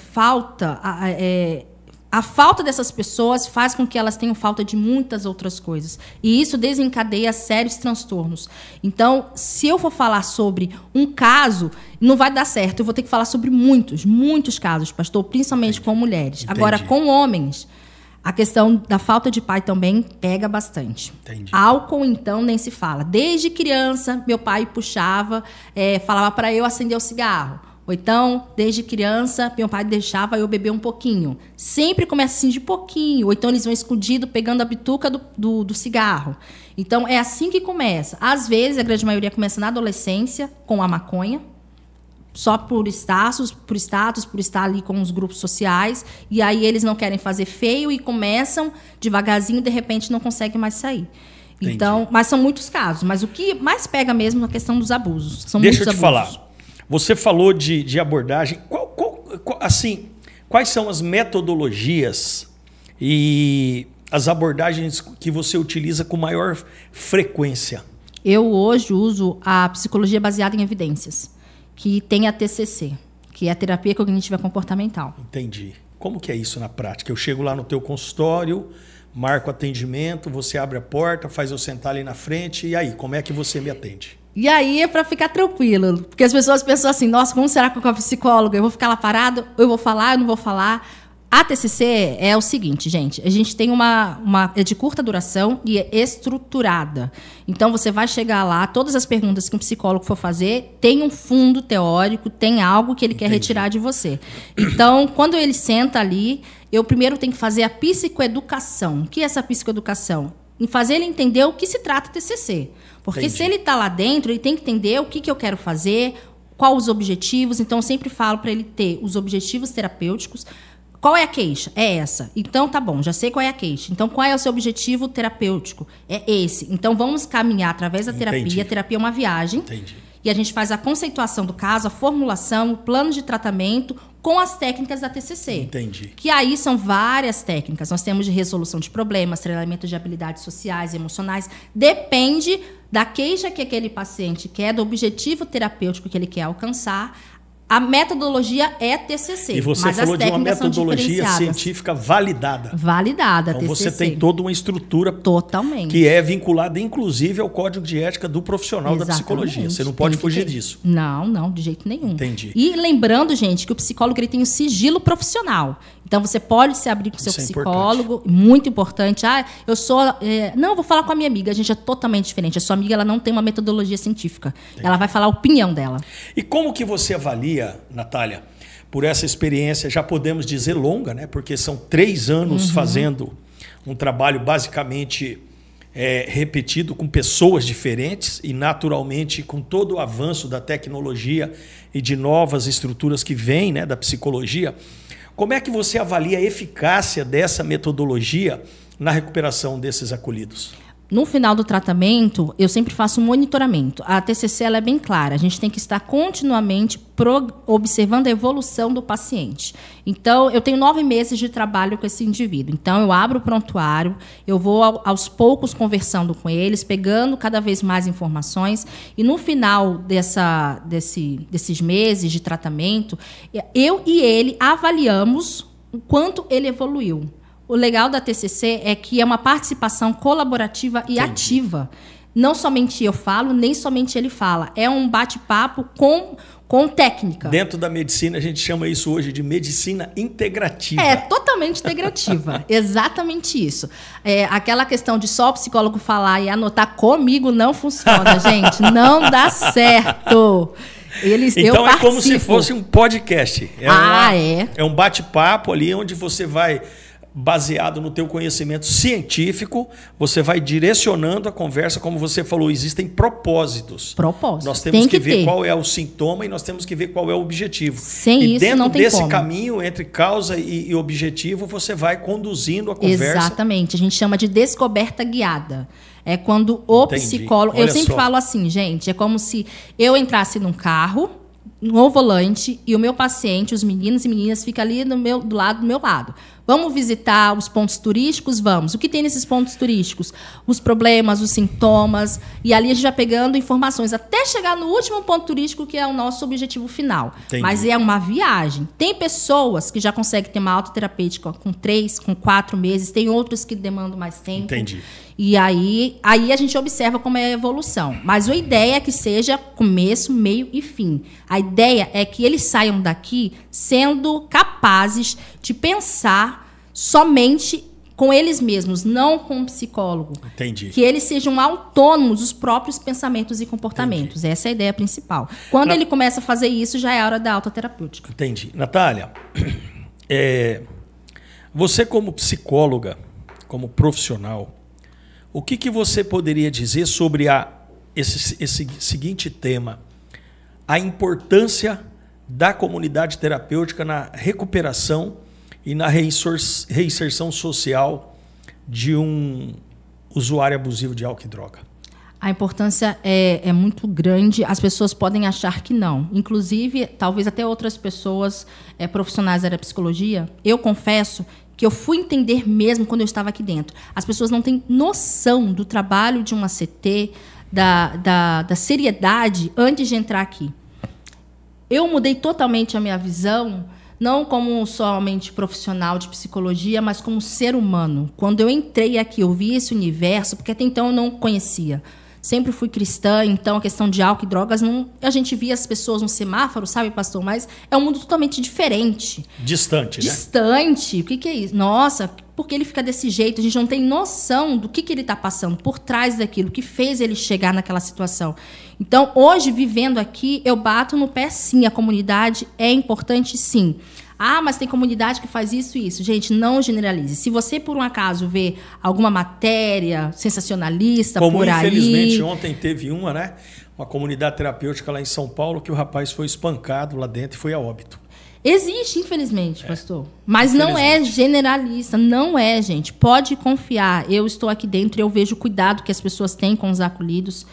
a falta dessas pessoas faz com que elas tenham falta de muitas outras coisas. E isso desencadeia sérios transtornos. Então, se eu for falar sobre um caso, não vai dar certo. Eu vou ter que falar sobre muitos casos, pastor, principalmente com mulheres. Entendi. Agora, com homens, A questão da falta de pai também pega bastante. Entendi. Álcool, então, nem se fala. Desde criança, meu pai puxava, falava para eu acender o cigarro. Ou então, desde criança, meu pai deixava eu beber um pouquinho. Sempre começa assim de pouquinho. Ou então eles vão escondido pegando a bituca do cigarro. Então, é assim que começa. Às vezes, a grande maioria começa na adolescência, com a maconha. Só por status, por estar ali com os grupos sociais. E aí eles não querem fazer feio e começam devagarzinho, de repente não conseguem mais sair. Entendi. Então, mas são muitos casos. Mas o que mais pega mesmo é a questão dos abusos. São Deixa eu muitos te abusos. falar. Você falou de abordagem. Assim, quais são as metodologias e as abordagens que você utiliza com maior frequência? Eu hoje uso a psicologia baseada em evidências, que tem a TCC, que é a terapia cognitiva comportamental. Entendi. Como que é isso na prática? Eu chego lá no teu consultório, marco atendimento, você abre a porta, faz eu sentar ali na frente, e aí, como é que você me atende? E aí é para ficar tranquilo, porque as pessoas pensam assim, nossa, como será que eu com a psicóloga? Eu vou ficar lá parado? Eu vou falar? Eu não vou falar? A TCC é o seguinte, gente, a gente tem é de curta duração e é estruturada. Então, você vai chegar lá, todas as perguntas que um psicólogo for fazer, tem um fundo teórico, tem algo que ele quer retirar de você. Então, quando ele senta ali, eu primeiro tenho que fazer a psicoeducação. O que é essa psicoeducação? Em fazer ele entender o que se trata o TCC. Porque se ele está lá dentro, ele tem que entender o que eu quero fazer, quais os objetivos. Então, eu sempre falo para ele ter os objetivos terapêuticos. Qual é a queixa? É essa. Então, tá bom, já sei qual é a queixa. Então, qual é o seu objetivo terapêutico? É esse. Então, vamos caminhar através da terapia. Entendi. A terapia é uma viagem. Entendi. E a gente faz a conceituação do caso, a formulação, o plano de tratamento com as técnicas da TCC. Entendi. Que aí são várias técnicas. Nós temos de resolução de problemas, treinamento de habilidades sociais e emocionais. Depende da queixa que aquele paciente quer, do objetivo terapêutico que ele quer alcançar. A metodologia é TCC. E você mas falou as de uma técnicas são metodologia diferenciadas. científica validada. Validada, Então TCC. você tem toda uma estrutura Totalmente. que é vinculada, inclusive, ao código de ética do profissional da psicologia. Você não pode fugir disso. Não, de jeito nenhum. Entendi. E lembrando, gente, que o psicólogo ele tem um sigilo profissional. Então, você pode se abrir com o seu psicólogo. Muito importante. Não, vou falar com a minha amiga. A gente é totalmente diferente. A sua amiga ela não tem uma metodologia científica. Entendi. Ela vai falar a opinião dela. E como que você avalia, Natália, por essa experiência, já podemos dizer longa, né? Porque são 3 anos fazendo um trabalho basicamente repetido com pessoas diferentes e, naturalmente, com todo o avanço da tecnologia e de novas estruturas que vêm, né, da psicologia. Como é que você avalia a eficácia dessa metodologia na recuperação desses acolhidos? No final do tratamento, eu sempre faço um monitoramento. A TCC ela é bem clara. A gente tem que estar continuamente observando a evolução do paciente. Então, eu tenho 9 meses de trabalho com esse indivíduo. Então, eu abro o prontuário, eu vou aos poucos conversando com eles, pegando cada vez mais informações. E no final desses meses de tratamento, eu e ele avaliamos o quanto ele evoluiu. O legal da TCC é que é uma participação colaborativa e ativa. Não somente eu falo, nem somente ele fala. É um bate-papo com técnica. Dentro da medicina, a gente chama isso hoje de medicina integrativa. É, totalmente integrativa. Exatamente isso. Aquela questão de só o psicólogo falar e anotar comigo não funciona, gente. Não dá certo. Então é como se fosse um podcast. É um bate-papo ali onde você vai... baseado no teu conhecimento científico, você vai direcionando a conversa, como você falou, existem propósitos. Nós temos que ver qual é o sintoma e nós temos que ver qual é o objetivo. Sem isso, não tem como. Dentro desse caminho entre causa e objetivo, você vai conduzindo a conversa. Exatamente. A gente chama de descoberta guiada. É quando o psicólogo... Eu sempre falo assim, gente, é como se eu entrasse num carro, no volante, e o meu paciente, os meninos e meninas, ficam ali do meu lado. Vamos visitar os pontos turísticos? Vamos. O que tem nesses pontos turísticos? Os problemas, os sintomas. E ali a gente vai pegando informações até chegar no último ponto turístico, que é o nosso objetivo final. Entendi. Mas é uma viagem. Tem pessoas que já conseguem ter uma autoterapêutica com 3, com 4 meses. Tem outros que demandam mais tempo. Entendi. E aí a gente observa como é a evolução. Mas a ideia é que seja começo, meio e fim. A ideia é que eles saiam daqui sendo capazes de pensar somente com eles mesmos, não com o psicólogo. Entendi. Que eles sejam autônomos dos próprios pensamentos e comportamentos. Entendi. Essa é a ideia principal. Quando ele começa a fazer isso, já é a hora da autoterapêutica. Entendi. Natália, você como psicóloga, como profissional, o que você poderia dizer sobre esse seguinte tema? A importância da comunidade terapêutica na recuperação e na reinserção social de um usuário abusivo de álcool e droga. A importância é muito grande. As pessoas podem achar que não. Inclusive, talvez até outras pessoas profissionais da psicologia. Eu confesso que eu fui entender mesmo quando eu estava aqui dentro. As pessoas não têm noção do trabalho de um ACT, da seriedade antes de entrar aqui. Eu mudei totalmente a minha visão, não como somente profissional de psicologia, mas como ser humano. Quando eu entrei aqui, eu vi esse universo, porque até então eu não conhecia. Sempre fui cristã, então a questão de álcool e drogas, a gente via as pessoas no semáforo, sabe, pastor? Mas é um mundo totalmente diferente. Distante, né? Distante. O que é isso? Nossa, por que ele fica desse jeito? A gente não tem noção do que ele está passando por trás daquilo, que fez ele chegar naquela situação. Então, hoje, vivendo aqui, eu bato no pé, sim. A comunidade é importante, sim. Ah, mas tem comunidade que faz isso e isso. Gente, não generalize. Se você, por um acaso, vê alguma matéria sensacionalista como por aí... infelizmente, ontem teve uma comunidade terapêutica lá em São Paulo, que o rapaz foi espancado lá dentro e foi a óbito. Existe, infelizmente, pastor. Mas não é generalista. Não é, gente. Pode confiar. Eu estou aqui dentro e eu vejo o cuidado que as pessoas têm com os acolhidos.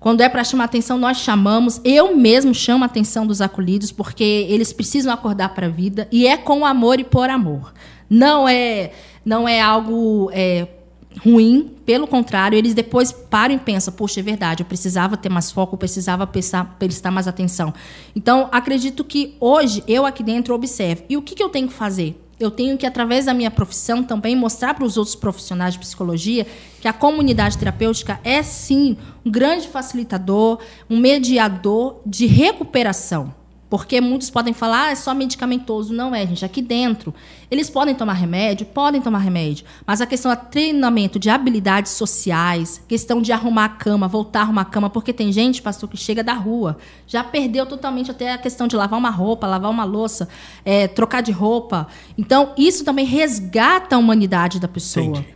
Quando é para chamar atenção, nós chamamos. Eu mesmo chamo a atenção dos acolhidos, porque eles precisam acordar para a vida. E é com amor e por amor. Não é algo ruim. Pelo contrário, eles depois param e pensam, poxa, é verdade, eu precisava ter mais foco, eu precisava prestar mais atenção. Então, acredito que hoje, eu aqui dentro observo. E o que eu tenho que fazer? Eu tenho que, através da minha profissão, também mostrar para os outros profissionais de psicologia que a comunidade terapêutica é, sim, um grande facilitador, um mediador de recuperação. Porque muitos podem falar, é só medicamentoso. Não é, gente. Aqui dentro, eles podem tomar remédio, mas a questão do treinamento de habilidades sociais, questão de arrumar a cama, voltar a arrumar a cama, porque tem gente, pastor, que chega da rua, já perdeu totalmente até a questão de lavar uma roupa, lavar uma louça, trocar de roupa. Então, isso também resgata a humanidade da pessoa. Entendi.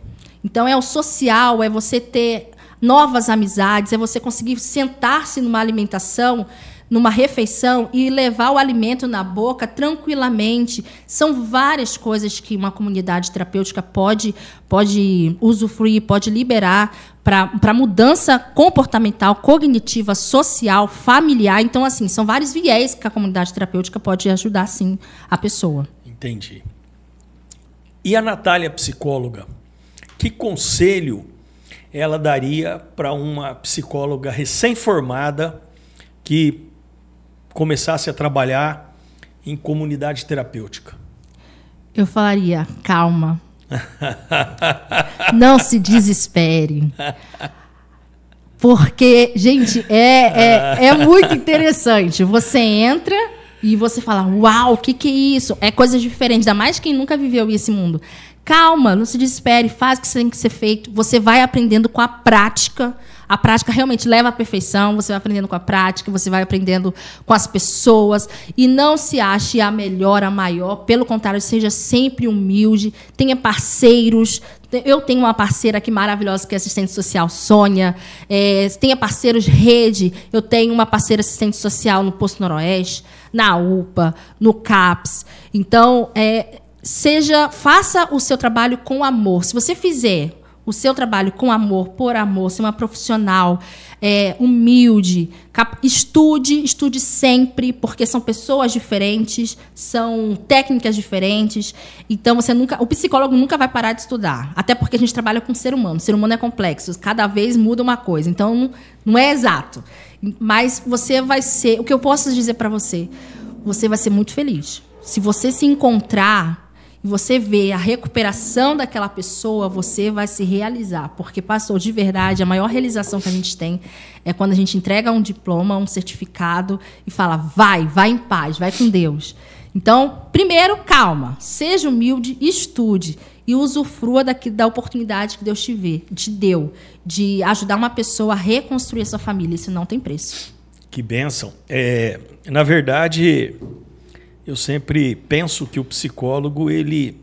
Então, é o social, é você ter novas amizades, é você conseguir sentar-se numa alimentação, numa refeição e levar o alimento na boca tranquilamente. São várias coisas que uma comunidade terapêutica pode usufruir, pode liberar para mudança comportamental, cognitiva, social, familiar. Então, assim, são vários viés que a comunidade terapêutica pode ajudar, sim, a pessoa. Entendi. E a Natália, psicóloga, que conselho ela daria para uma psicóloga recém-formada que começasse a trabalhar em comunidade terapêutica? Eu falaria, calma. Não se desespere. Porque, gente, é muito interessante. Você entra e você fala, uau, o que é isso? É coisa diferente, ainda mais quem nunca viveu esse mundo. Calma, não se desespere, faz o que tem que ser feito. Você vai aprendendo com a prática. A prática realmente leva à perfeição, você vai aprendendo com a prática, você vai aprendendo com as pessoas. E não se ache a melhor, a maior. Pelo contrário, seja sempre humilde, tenha parceiros. Eu tenho uma parceira aqui maravilhosa, que é assistente social, Sônia. Tenha parceiros rede. Eu tenho uma parceira assistente social no Posto Noroeste, na UPA, no CAPS. Então, faça o seu trabalho com amor. Se você fizer o seu trabalho com amor, por amor, ser uma profissional humilde, estude sempre, porque são pessoas diferentes, são técnicas diferentes. Então, o psicólogo nunca vai parar de estudar, até porque a gente trabalha com o ser humano. O ser humano é complexo, cada vez muda uma coisa. Então, não é exato. Mas você vai ser... O que eu posso dizer para você? Você vai ser muito feliz. Se você se encontrar e você vê a recuperação daquela pessoa, você vai se realizar. Porque, pastor, de verdade, a maior realização que a gente tem é quando a gente entrega um diploma, um certificado e fala, vai em paz, vai com Deus. Então, primeiro, calma, seja humilde, estude. e usufrua da oportunidade que Deus te deu de ajudar uma pessoa a reconstruir a sua família. Isso não tem preço. Que bênção. Na verdade, eu sempre penso que o psicólogo ele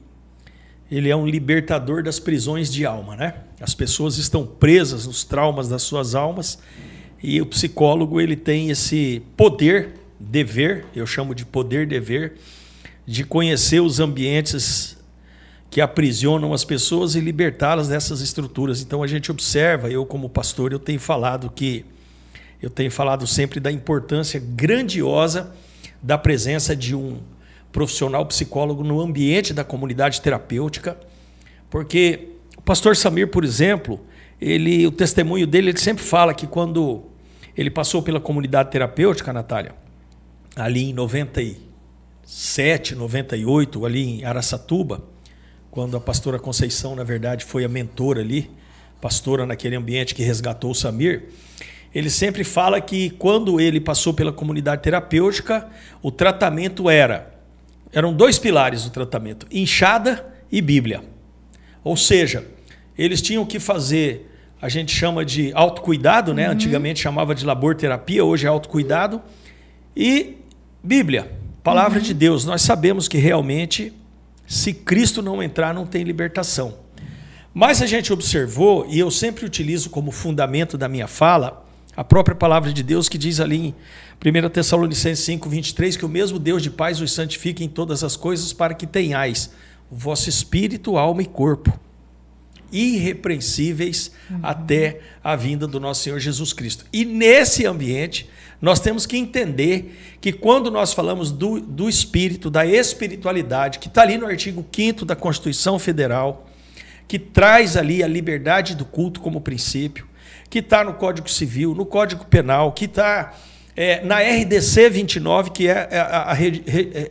é um libertador das prisões de alma, né? As pessoas estão presas nos traumas das suas almas e o psicólogo ele tem esse poder, dever, eu chamo de poder-dever, de conhecer os ambientes que aprisionam as pessoas e libertá-las dessas estruturas. Então a gente observa, eu como pastor, eu tenho falado sempre da importância grandiosa da presença de um profissional psicólogo no ambiente da comunidade terapêutica, porque o pastor Samir, por exemplo, o testemunho dele, ele sempre fala que quando ele passou pela comunidade terapêutica, Natália, ali em 97, 98, ali em Araçatuba, quando a pastora Conceição, na verdade, foi a mentora ali, pastora naquele ambiente que resgatou o Samir, ele sempre fala que quando ele passou pela comunidade terapêutica, o tratamento eram 2 pilares do tratamento, enxada e Bíblia. Ou seja, eles tinham que fazer, a gente chama de autocuidado, né? Antigamente chamava de laborterapia, hoje é autocuidado, e Bíblia, palavra de Deus. Nós sabemos que realmente, se Cristo não entrar, não tem libertação. Mas a gente observou, e eu sempre utilizo como fundamento da minha fala, a própria palavra de Deus que diz ali em 1 Tessalonicenses 5, 23, que o mesmo Deus de paz os santifique em todas as coisas para que tenhais o vosso espírito, alma e corpo irrepreensíveis até a vinda do nosso Senhor Jesus Cristo. E nesse ambiente, nós temos que entender que quando nós falamos do espírito, da espiritualidade, que está ali no artigo 5º da Constituição Federal, que traz ali a liberdade do culto como princípio, que está no Código Civil, no Código Penal, que está na RDC 29, que é a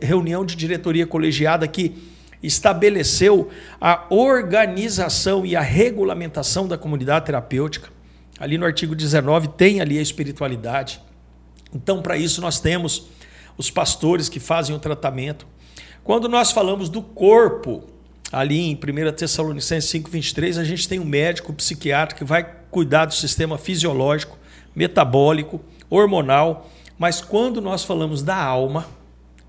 reunião de diretoria colegiada que estabeleceu a organização e a regulamentação da comunidade terapêutica. Ali no artigo 19 tem ali a espiritualidade. Então, para isso, nós temos os pastores que fazem o tratamento. Quando nós falamos do corpo, ali em 1 Tessalonicenses 5, 23, a gente tem um médico, um psiquiatra que vai cuidar do sistema fisiológico, metabólico, hormonal. Mas quando nós falamos da alma,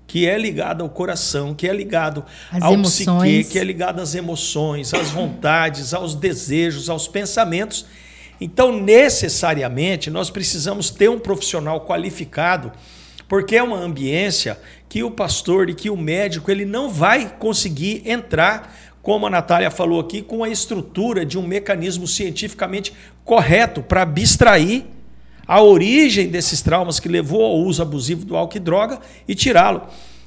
que é ligado ao coração, que é ligado ao psique, que é ligado às emoções, às vontades, aos desejos, aos pensamentos. Então, necessariamente, nós precisamos ter um profissional qualificado, porque é uma ambiência que o pastor e que o médico ele não vai conseguir entrar, como a Natália falou aqui, com a estrutura de um mecanismo cientificamente correto para abstrair a origem desses traumas que levou ao uso abusivo do álcool e droga e tirá-lo.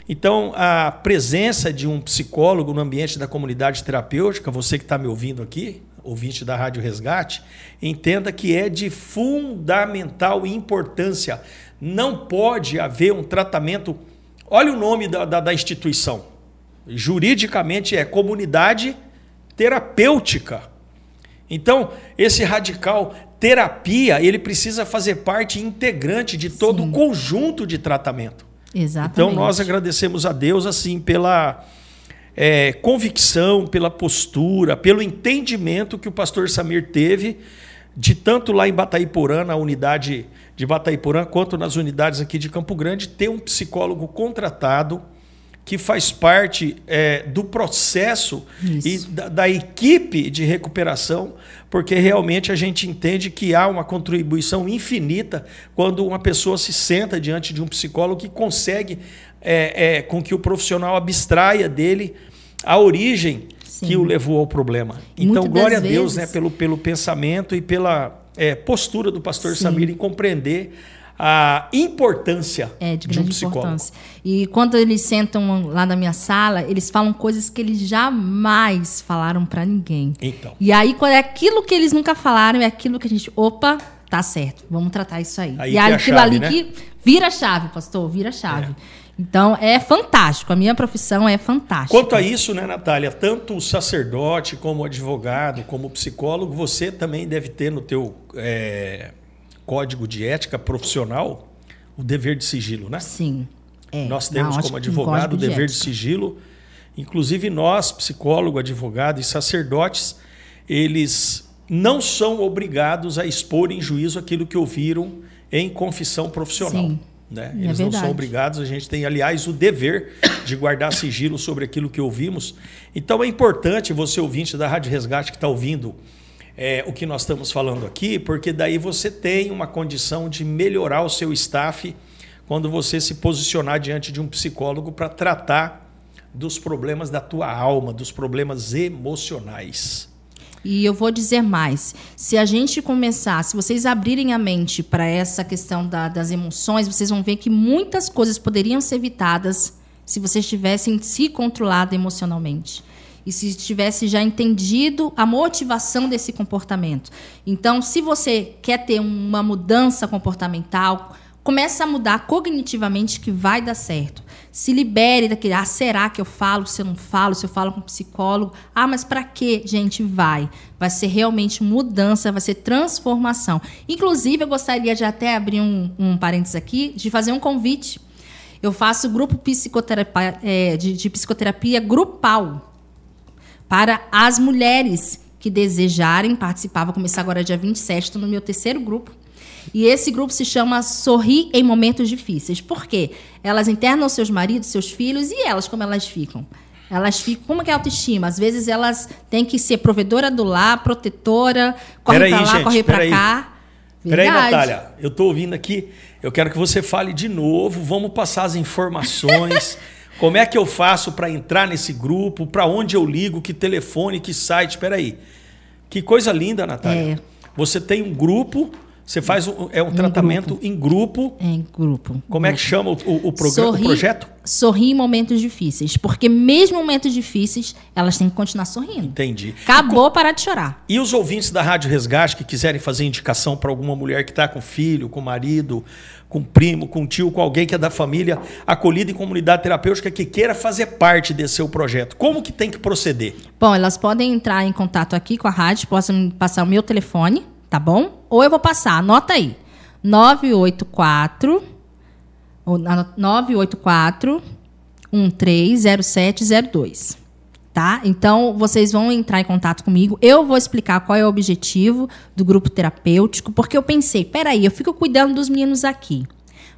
Então, a presença de um psicólogo no ambiente da comunidade terapêutica, você que está me ouvindo aqui, ouvinte da Rádio Resgate, entenda que é de fundamental importância. Não pode haver um tratamento... Olha o nome da instituição. Juridicamente é Comunidade Terapêutica. Então, esse radical terapia, ele precisa fazer parte integrante de todo o conjunto de tratamento. Exatamente. Então, nós agradecemos a Deus assim pela convicção, pela postura, pelo entendimento que o pastor Samir teve de tanto lá em Batayporã, na unidade de Batayporã, quanto nas unidades aqui de Campo Grande, ter um psicólogo contratado que faz parte do processo e da equipe de recuperação, porque realmente a gente entende que há uma contribuição infinita quando uma pessoa se senta diante de um psicólogo que consegue com que o profissional abstraia dele a origem que o levou ao problema. Então, glória a Deus, né, pelo pensamento e pela postura do pastor Samir em compreender a importância de um psicólogo. Importância. E quando eles sentam lá na minha sala, eles falam coisas que eles jamais falaram para ninguém. Então. E aí, quando é aquilo que eles nunca falaram, é aquilo que a gente... Opa, tá certo, vamos tratar isso aí. E aí aquilo ali, né? Que vira a chave, pastor, vira a chave. Então, é fantástico. A minha profissão é fantástica. Quanto a isso, né, Natália? Tanto o sacerdote, como o advogado, como o psicólogo, você também deve ter no teu... código de ética profissional, o dever de sigilo, né? Sim. Nós temos como advogado o dever de sigilo. Inclusive nós, psicólogo, advogado e sacerdotes, eles não são obrigados a expor em juízo aquilo que ouviram em confissão profissional. Sim. Né? Eles não são obrigados, a gente tem, aliás, o dever de guardar sigilo sobre aquilo que ouvimos. Então é importante você, ouvinte da Rádio Resgate, que está ouvindo o que nós estamos falando aqui, porque daí você tem uma condição de melhorar o seu staff quando você se posicionar diante de um psicólogo para tratar dos problemas da tua alma, dos problemas emocionais. E eu vou dizer mais, se a gente começar, se vocês abrirem a mente para essa questão das emoções, vocês vão ver que muitas coisas poderiam ser evitadas se vocês tivessem se controlado emocionalmente. E se tivesse já entendido a motivação desse comportamento. Então, se você quer ter uma mudança comportamental, comece a mudar cognitivamente que vai dar certo. Se libere daquele, será que eu falo, se eu não falo, se eu falo com um psicólogo? Mas para quê? Gente, vai ser realmente mudança, vai ser transformação. Inclusive, eu gostaria de até abrir um parênteses aqui, de fazer um convite. Eu faço grupo de psicoterapia grupal para as mulheres que desejarem participar. Vou começar agora dia 27, estou no meu 3º grupo. E esse grupo se chama Sorrir em Momentos Difíceis. Por quê? Elas internam seus maridos, seus filhos, e elas, como elas ficam? Elas ficam, como que é a autoestima? Às vezes elas têm que ser provedora do lar, protetora, corre para lá, corre para cá. Peraí, Natália, eu estou ouvindo aqui, eu quero que você fale de novo, vamos passar as informações, como é que eu faço para entrar nesse grupo, para onde eu ligo, que telefone, que site, peraí. Que coisa linda, Natália. Você tem um grupo... Você faz um tratamento em grupo. Em grupo. Como é que chama o programa, o projeto? Sorrir em momentos difíceis. Porque mesmo em momentos difíceis, elas têm que continuar sorrindo. Entendi. Acabou parar de chorar. E os ouvintes da Rádio Resgate que quiserem fazer indicação para alguma mulher que está com filho, com marido, com primo, com tio, com alguém que é da família, acolhida em comunidade terapêutica, que queira fazer parte desse seu projeto, como que tem que proceder? Bom, elas podem entrar em contato aqui com a rádio, possam passar o meu telefone, tá bom? Ou eu vou passar, anota aí. 984 130702. Tá? Então, vocês vão entrar em contato comigo. Eu vou explicar qual é o objetivo do grupo terapêutico, porque eu pensei, peraí, eu fico cuidando dos meninos aqui.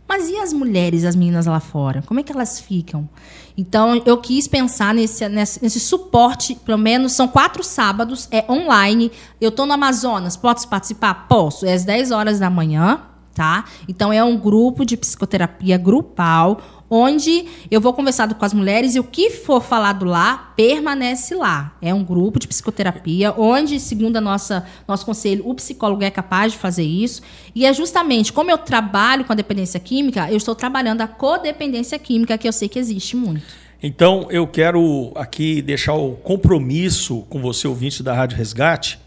Mas e as mulheres, as meninas lá fora? Como é que elas ficam? Então, eu quis pensar nesse suporte, pelo menos são 4 sábados, é online. Eu estou no Amazonas, posso participar? Posso, é às 10 horas da manhã, tá? Então, é um grupo de psicoterapia grupal, onde eu vou conversar com as mulheres e o que for falado lá, permanece lá. É um grupo de psicoterapia, onde, segundo nosso conselho, o psicólogo é capaz de fazer isso. E é justamente, como eu trabalho com a dependência química, eu estou trabalhando a codependência química, que eu sei que existe muito. Então, eu quero aqui deixar o compromisso com você, ouvinte da Rádio Resgate,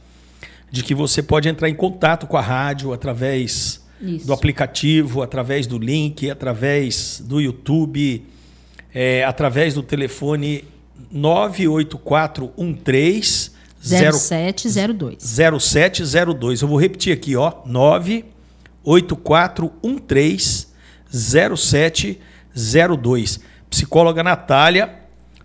de que você pode entrar em contato com a rádio através... Isso. Do aplicativo, através do link, através do YouTube, através do telefone 98413 0702. 0702. Eu vou repetir aqui, ó, 98413 0702. Psicóloga Natália,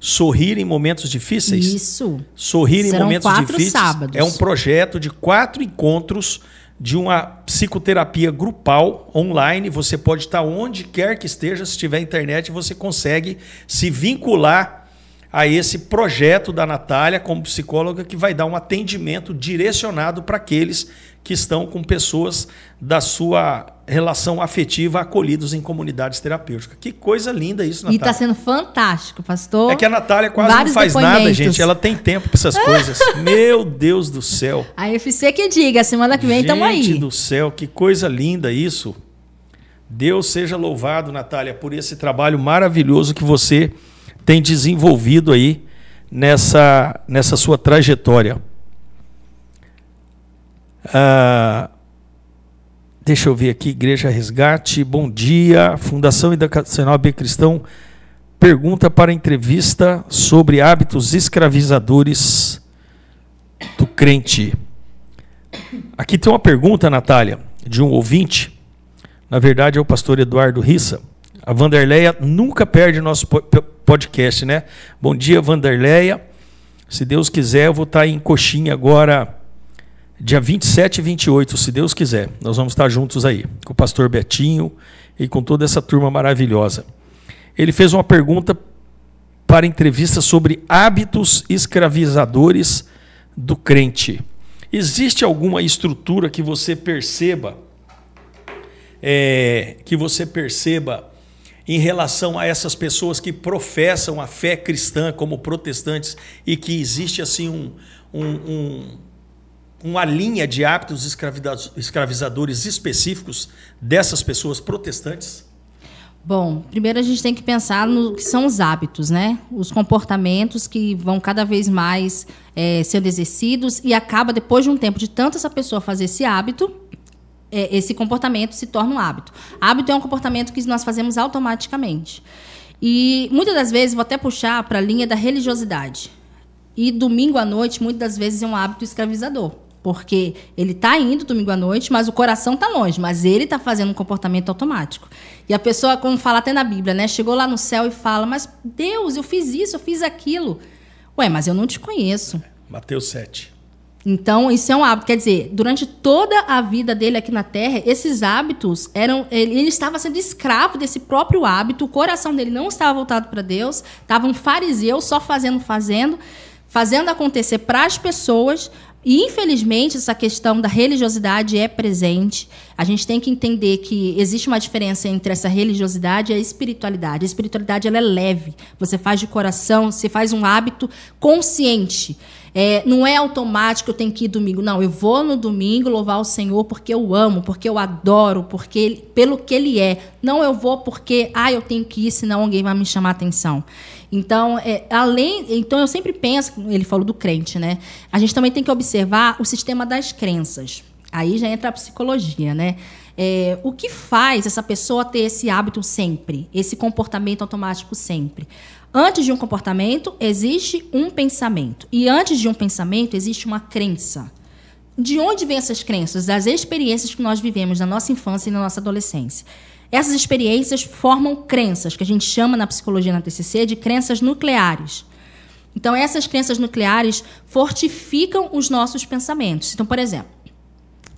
sorrir em momentos difíceis? Isso. Sorrir em momentos 4 difíceis sábados. É um projeto de 4 encontros de uma psicoterapia grupal online. Você pode estar onde quer que esteja, se tiver internet, você consegue se vincular a esse projeto da Natália como psicóloga, que vai dar um atendimento direcionado para aqueles que estão com pessoas da sua relação afetiva acolhidos em comunidades terapêuticas. Que coisa linda isso, Natália. E está sendo fantástico, pastor. É que a Natália quase não faz nada, gente. Ela tem tempo para essas coisas. Meu Deus do céu. A UFC que diga, semana que vem estamos aí. Gente do céu, que coisa linda isso. Deus seja louvado, Natália, por esse trabalho maravilhoso que você tem desenvolvido aí nessa sua trajetória. Deixa eu ver aqui, Igreja Resgate, bom dia. Fundação Educacional B Cristão pergunta para a entrevista sobre hábitos escravizadores do crente. Aqui tem uma pergunta, Natália, de um ouvinte. Na verdade, é o pastor Eduardo Rissa. A Vanderleia nunca perde nosso podcast, né? Bom dia, Vanderleia. Se Deus quiser, eu vou estar em Coxinha agora, dia 27 e 28, se Deus quiser. Nós vamos estar juntos aí, com o pastor Betinho e com toda essa turma maravilhosa. Ele fez uma pergunta para entrevista sobre hábitos escravizadores do crente. Existe alguma estrutura que você perceba em relação a essas pessoas que professam a fé cristã como protestantes e que existe assim uma linha de hábitos escravizadores específicos dessas pessoas protestantes? Bom, primeiro a gente tem que pensar no que são os hábitos, né? Os comportamentos que vão cada vez mais sendo exercidos e acaba, depois de um tempo de tanto essa pessoa fazer esse hábito, esse comportamento se torna um hábito. Hábito é um comportamento que nós fazemos automaticamente. E muitas das vezes, vou até puxar para a linha da religiosidade. E domingo à noite, muitas das vezes, é um hábito escravizador. Porque ele está indo domingo à noite, mas o coração está longe. Mas ele está fazendo um comportamento automático. E a pessoa, como fala até na Bíblia, né? Chegou lá no céu e fala, mas Deus, eu fiz isso, eu fiz aquilo. Ué, mas eu não te conheço. Mateus 7. Então, isso é um hábito. Quer dizer, durante toda a vida dele aqui na Terra, esses hábitos ele estava sendo escravo desse próprio hábito, o coração dele não estava voltado para Deus, estava um fariseu só fazendo acontecer para as pessoas. E, infelizmente, essa questão da religiosidade é presente. A gente tem que entender que existe uma diferença entre essa religiosidade e a espiritualidade. A espiritualidade ela é leve. Você faz de coração, você faz um hábito consciente. Não é automático, eu tenho que ir domingo. Não, eu vou no domingo louvar o Senhor porque eu amo, porque eu adoro, pelo que Ele é. Não, eu vou porque eu tenho que ir, senão alguém vai me chamar a atenção. Então, eu sempre penso, ele falou do crente, né? A gente também tem que observar o sistema das crenças. Aí já entra a psicologia, né? O que faz essa pessoa ter esse hábito sempre, esse comportamento automático sempre? Antes de um comportamento, existe um pensamento. E antes de um pensamento, existe uma crença. De onde vêm essas crenças? Das experiências que nós vivemos na nossa infância e na nossa adolescência. Essas experiências formam crenças, que a gente chama na psicologia, na TCC, de crenças nucleares. Então, essas crenças nucleares fortificam os nossos pensamentos. Então, por exemplo,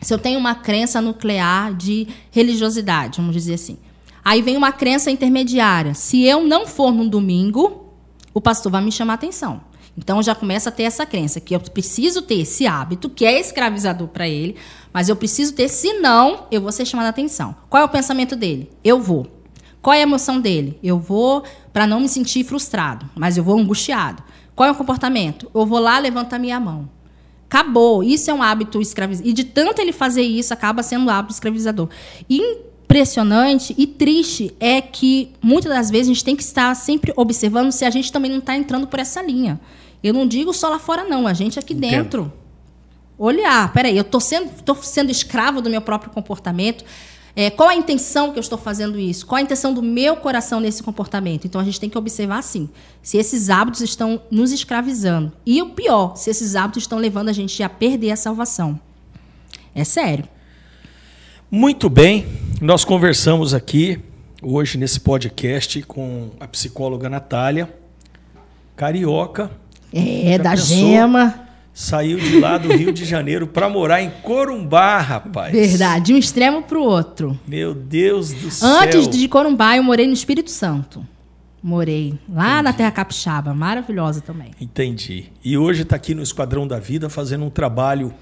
se eu tenho uma crença nuclear de religiosidade, vamos dizer assim, aí vem uma crença intermediária. Se eu não for no domingo, o pastor vai me chamar a atenção. Então, já começa a ter essa crença, que eu preciso ter esse hábito, que é escravizador para ele, mas eu preciso ter, senão eu vou ser chamada a atenção. Qual é o pensamento dele? Eu vou. Qual é a emoção dele? Eu vou para não me sentir frustrado, mas eu vou angustiado. Qual é o comportamento? Eu vou lá, levanto a minha mão. Acabou. Isso é um hábito escravizador. E de tanto ele fazer isso, acaba sendo um hábito escravizador. Impressionante e triste é que, muitas das vezes, a gente tem que estar sempre observando se a gente também não está entrando por essa linha. Eu não digo só lá fora, não. A gente aqui dentro. Olhar, peraí, eu estou sendo escravo do meu próprio comportamento. Qual a intenção que eu estou fazendo isso? Qual a intenção do meu coração nesse comportamento? Então, a gente tem que observar, assim, se esses hábitos estão nos escravizando. E o pior, se esses hábitos estão levando a gente a perder a salvação. É sério. Muito bem, nós conversamos aqui hoje nesse podcast com a psicóloga Natália, carioca. Da Gema. Saiu de lá do Rio de Janeiro para morar em Corumbá, rapaz. Verdade, de um extremo para o outro. Meu Deus do céu. Antes de Corumbá, eu morei no Espírito Santo. Morei lá na Terra Capixaba, maravilhosa também. Entendi. E hoje está aqui no Esquadrão da Vida fazendo um trabalho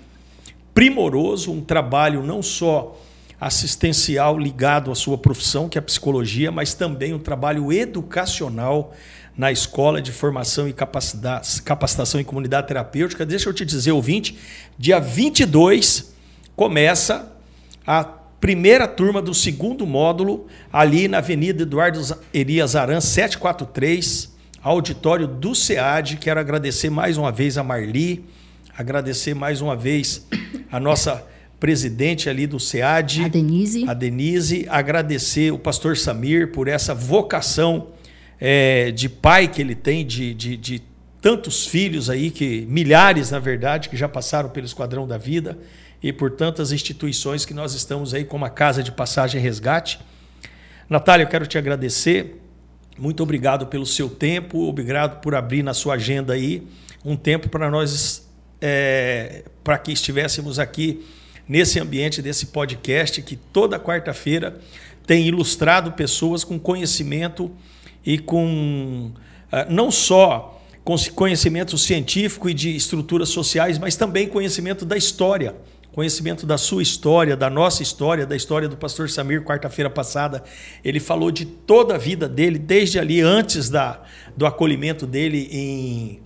primoroso, um trabalho não só assistencial ligado à sua profissão, que é a psicologia, mas também um trabalho educacional na Escola de Formação e Capacitação em Comunidade Terapêutica. Deixa eu te dizer, ouvinte, dia 22 começa a primeira turma do segundo módulo, ali na Avenida Eduardo Elias Aran, 743, auditório do SEAD. Quero agradecer mais uma vez a Marli, agradecer mais uma vez a nossa presidente ali do SEAD, a Denise, agradecer o pastor Samir por essa vocação de pai que ele tem, de tantos filhos aí, milhares, na verdade, que já passaram pelo Esquadrão da Vida, e por tantas instituições que nós estamos aí, como a Casa de Passagem e Resgate. Natália, eu quero te agradecer muito obrigado pelo seu tempo, obrigado por abrir na sua agenda aí um tempo para nós, para que estivéssemos aqui nesse ambiente desse podcast que toda quarta-feira tem ilustrado pessoas com conhecimento e com não só conhecimento científico e de estruturas sociais, mas também conhecimento da história, conhecimento da sua história, da nossa história, da história do pastor Samir. Quarta-feira passada ele falou de toda a vida dele, desde ali antes do acolhimento dele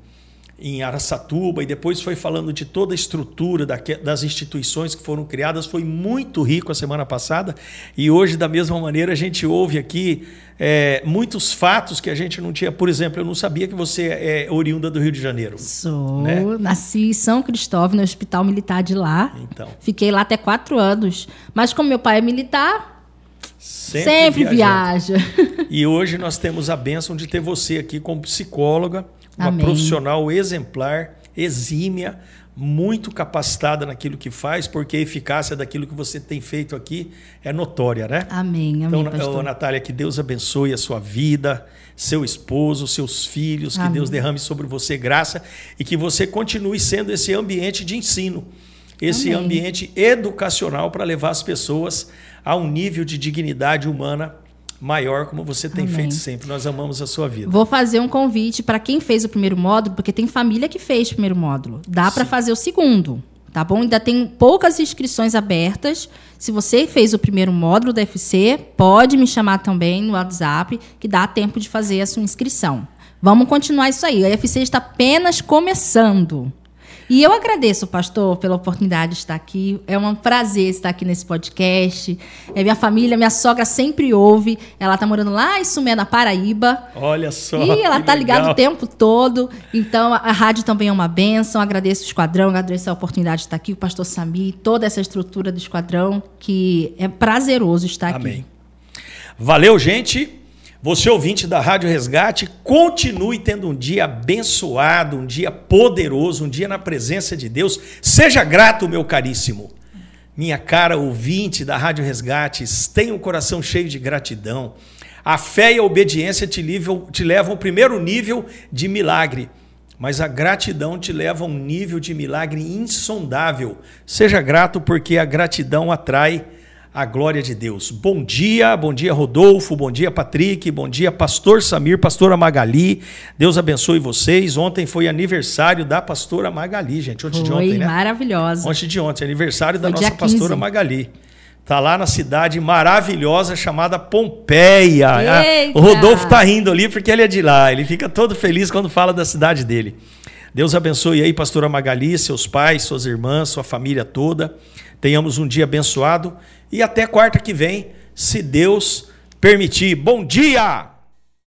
em Araçatuba, e depois foi falando de toda a estrutura das instituições que foram criadas. Foi muito rico a semana passada, e hoje, da mesma maneira, a gente ouve aqui muitos fatos que a gente não tinha. Por exemplo, eu não sabia que você é oriunda do Rio de Janeiro. Sou, né? Nasci em São Cristóvão, no Hospital Militar de lá. Então. Fiquei lá até 4 anos, mas como meu pai é militar, sempre viaja. E hoje nós temos a bênção de ter você aqui como psicóloga, uma Amém. Profissional exemplar, exímia, muito capacitada naquilo que faz, porque a eficácia daquilo que você tem feito aqui é notória, né? Amém, então, pastor. Natália, que Deus abençoe a sua vida, seu esposo, seus filhos, Amém. Que Deus derrame sobre você graça e que você continue sendo esse ambiente de ensino, esse Amém. Ambiente educacional para levar as pessoas a um nível de dignidade humana maior, como você tem Amém. Feito sempre. Nós amamos a sua vida. Vou fazer um convite para quem fez o primeiro módulo, porque tem família que fez o primeiro módulo. Dá para fazer o segundo, tá bom? Ainda tem poucas inscrições abertas. Se você fez o primeiro módulo da FC, pode me chamar também no WhatsApp, que dá tempo de fazer a sua inscrição. Vamos continuar isso aí. A FC está apenas começando. E eu agradeço, pastor, pela oportunidade de estar aqui. É um prazer estar aqui nesse podcast. Minha família, minha sogra sempre ouve. Ela está morando lá em Sumé, na Paraíba. Olha só. E ela está ligada o tempo todo. Então, a rádio também é uma bênção. Agradeço o Esquadrão, agradeço a oportunidade de estar aqui, o pastor Samir, toda essa estrutura do Esquadrão, que é prazeroso estar aqui. Amém. Valeu, gente. Você, ouvinte da Rádio Resgate, continue tendo um dia abençoado, um dia poderoso, um dia na presença de Deus. Seja grato, meu caríssimo. Minha cara ouvinte da Rádio Resgate, tenha um coração cheio de gratidão. A fé e a obediência te levam ao primeiro nível de milagre, mas a gratidão te leva a um nível de milagre insondável. Seja grato, porque a gratidão atrai a glória de Deus. Bom dia Rodolfo, bom dia Patrick, bom dia pastor Samir, pastora Magali, Deus abençoe vocês. Ontem foi aniversário da pastora Magali, gente, ontem de ontem, né? Maravilhosa. Ontem de ontem, aniversário da nossa pastora Magali. Tá lá na cidade maravilhosa chamada Pompeia. Eita! O Rodolfo tá rindo ali porque ele é de lá, ele fica todo feliz quando fala da cidade dele. Deus abençoe aí, pastora Magali, seus pais, suas irmãs, sua família toda. Tenhamos um dia abençoado e até quarta que vem, se Deus permitir. Bom dia!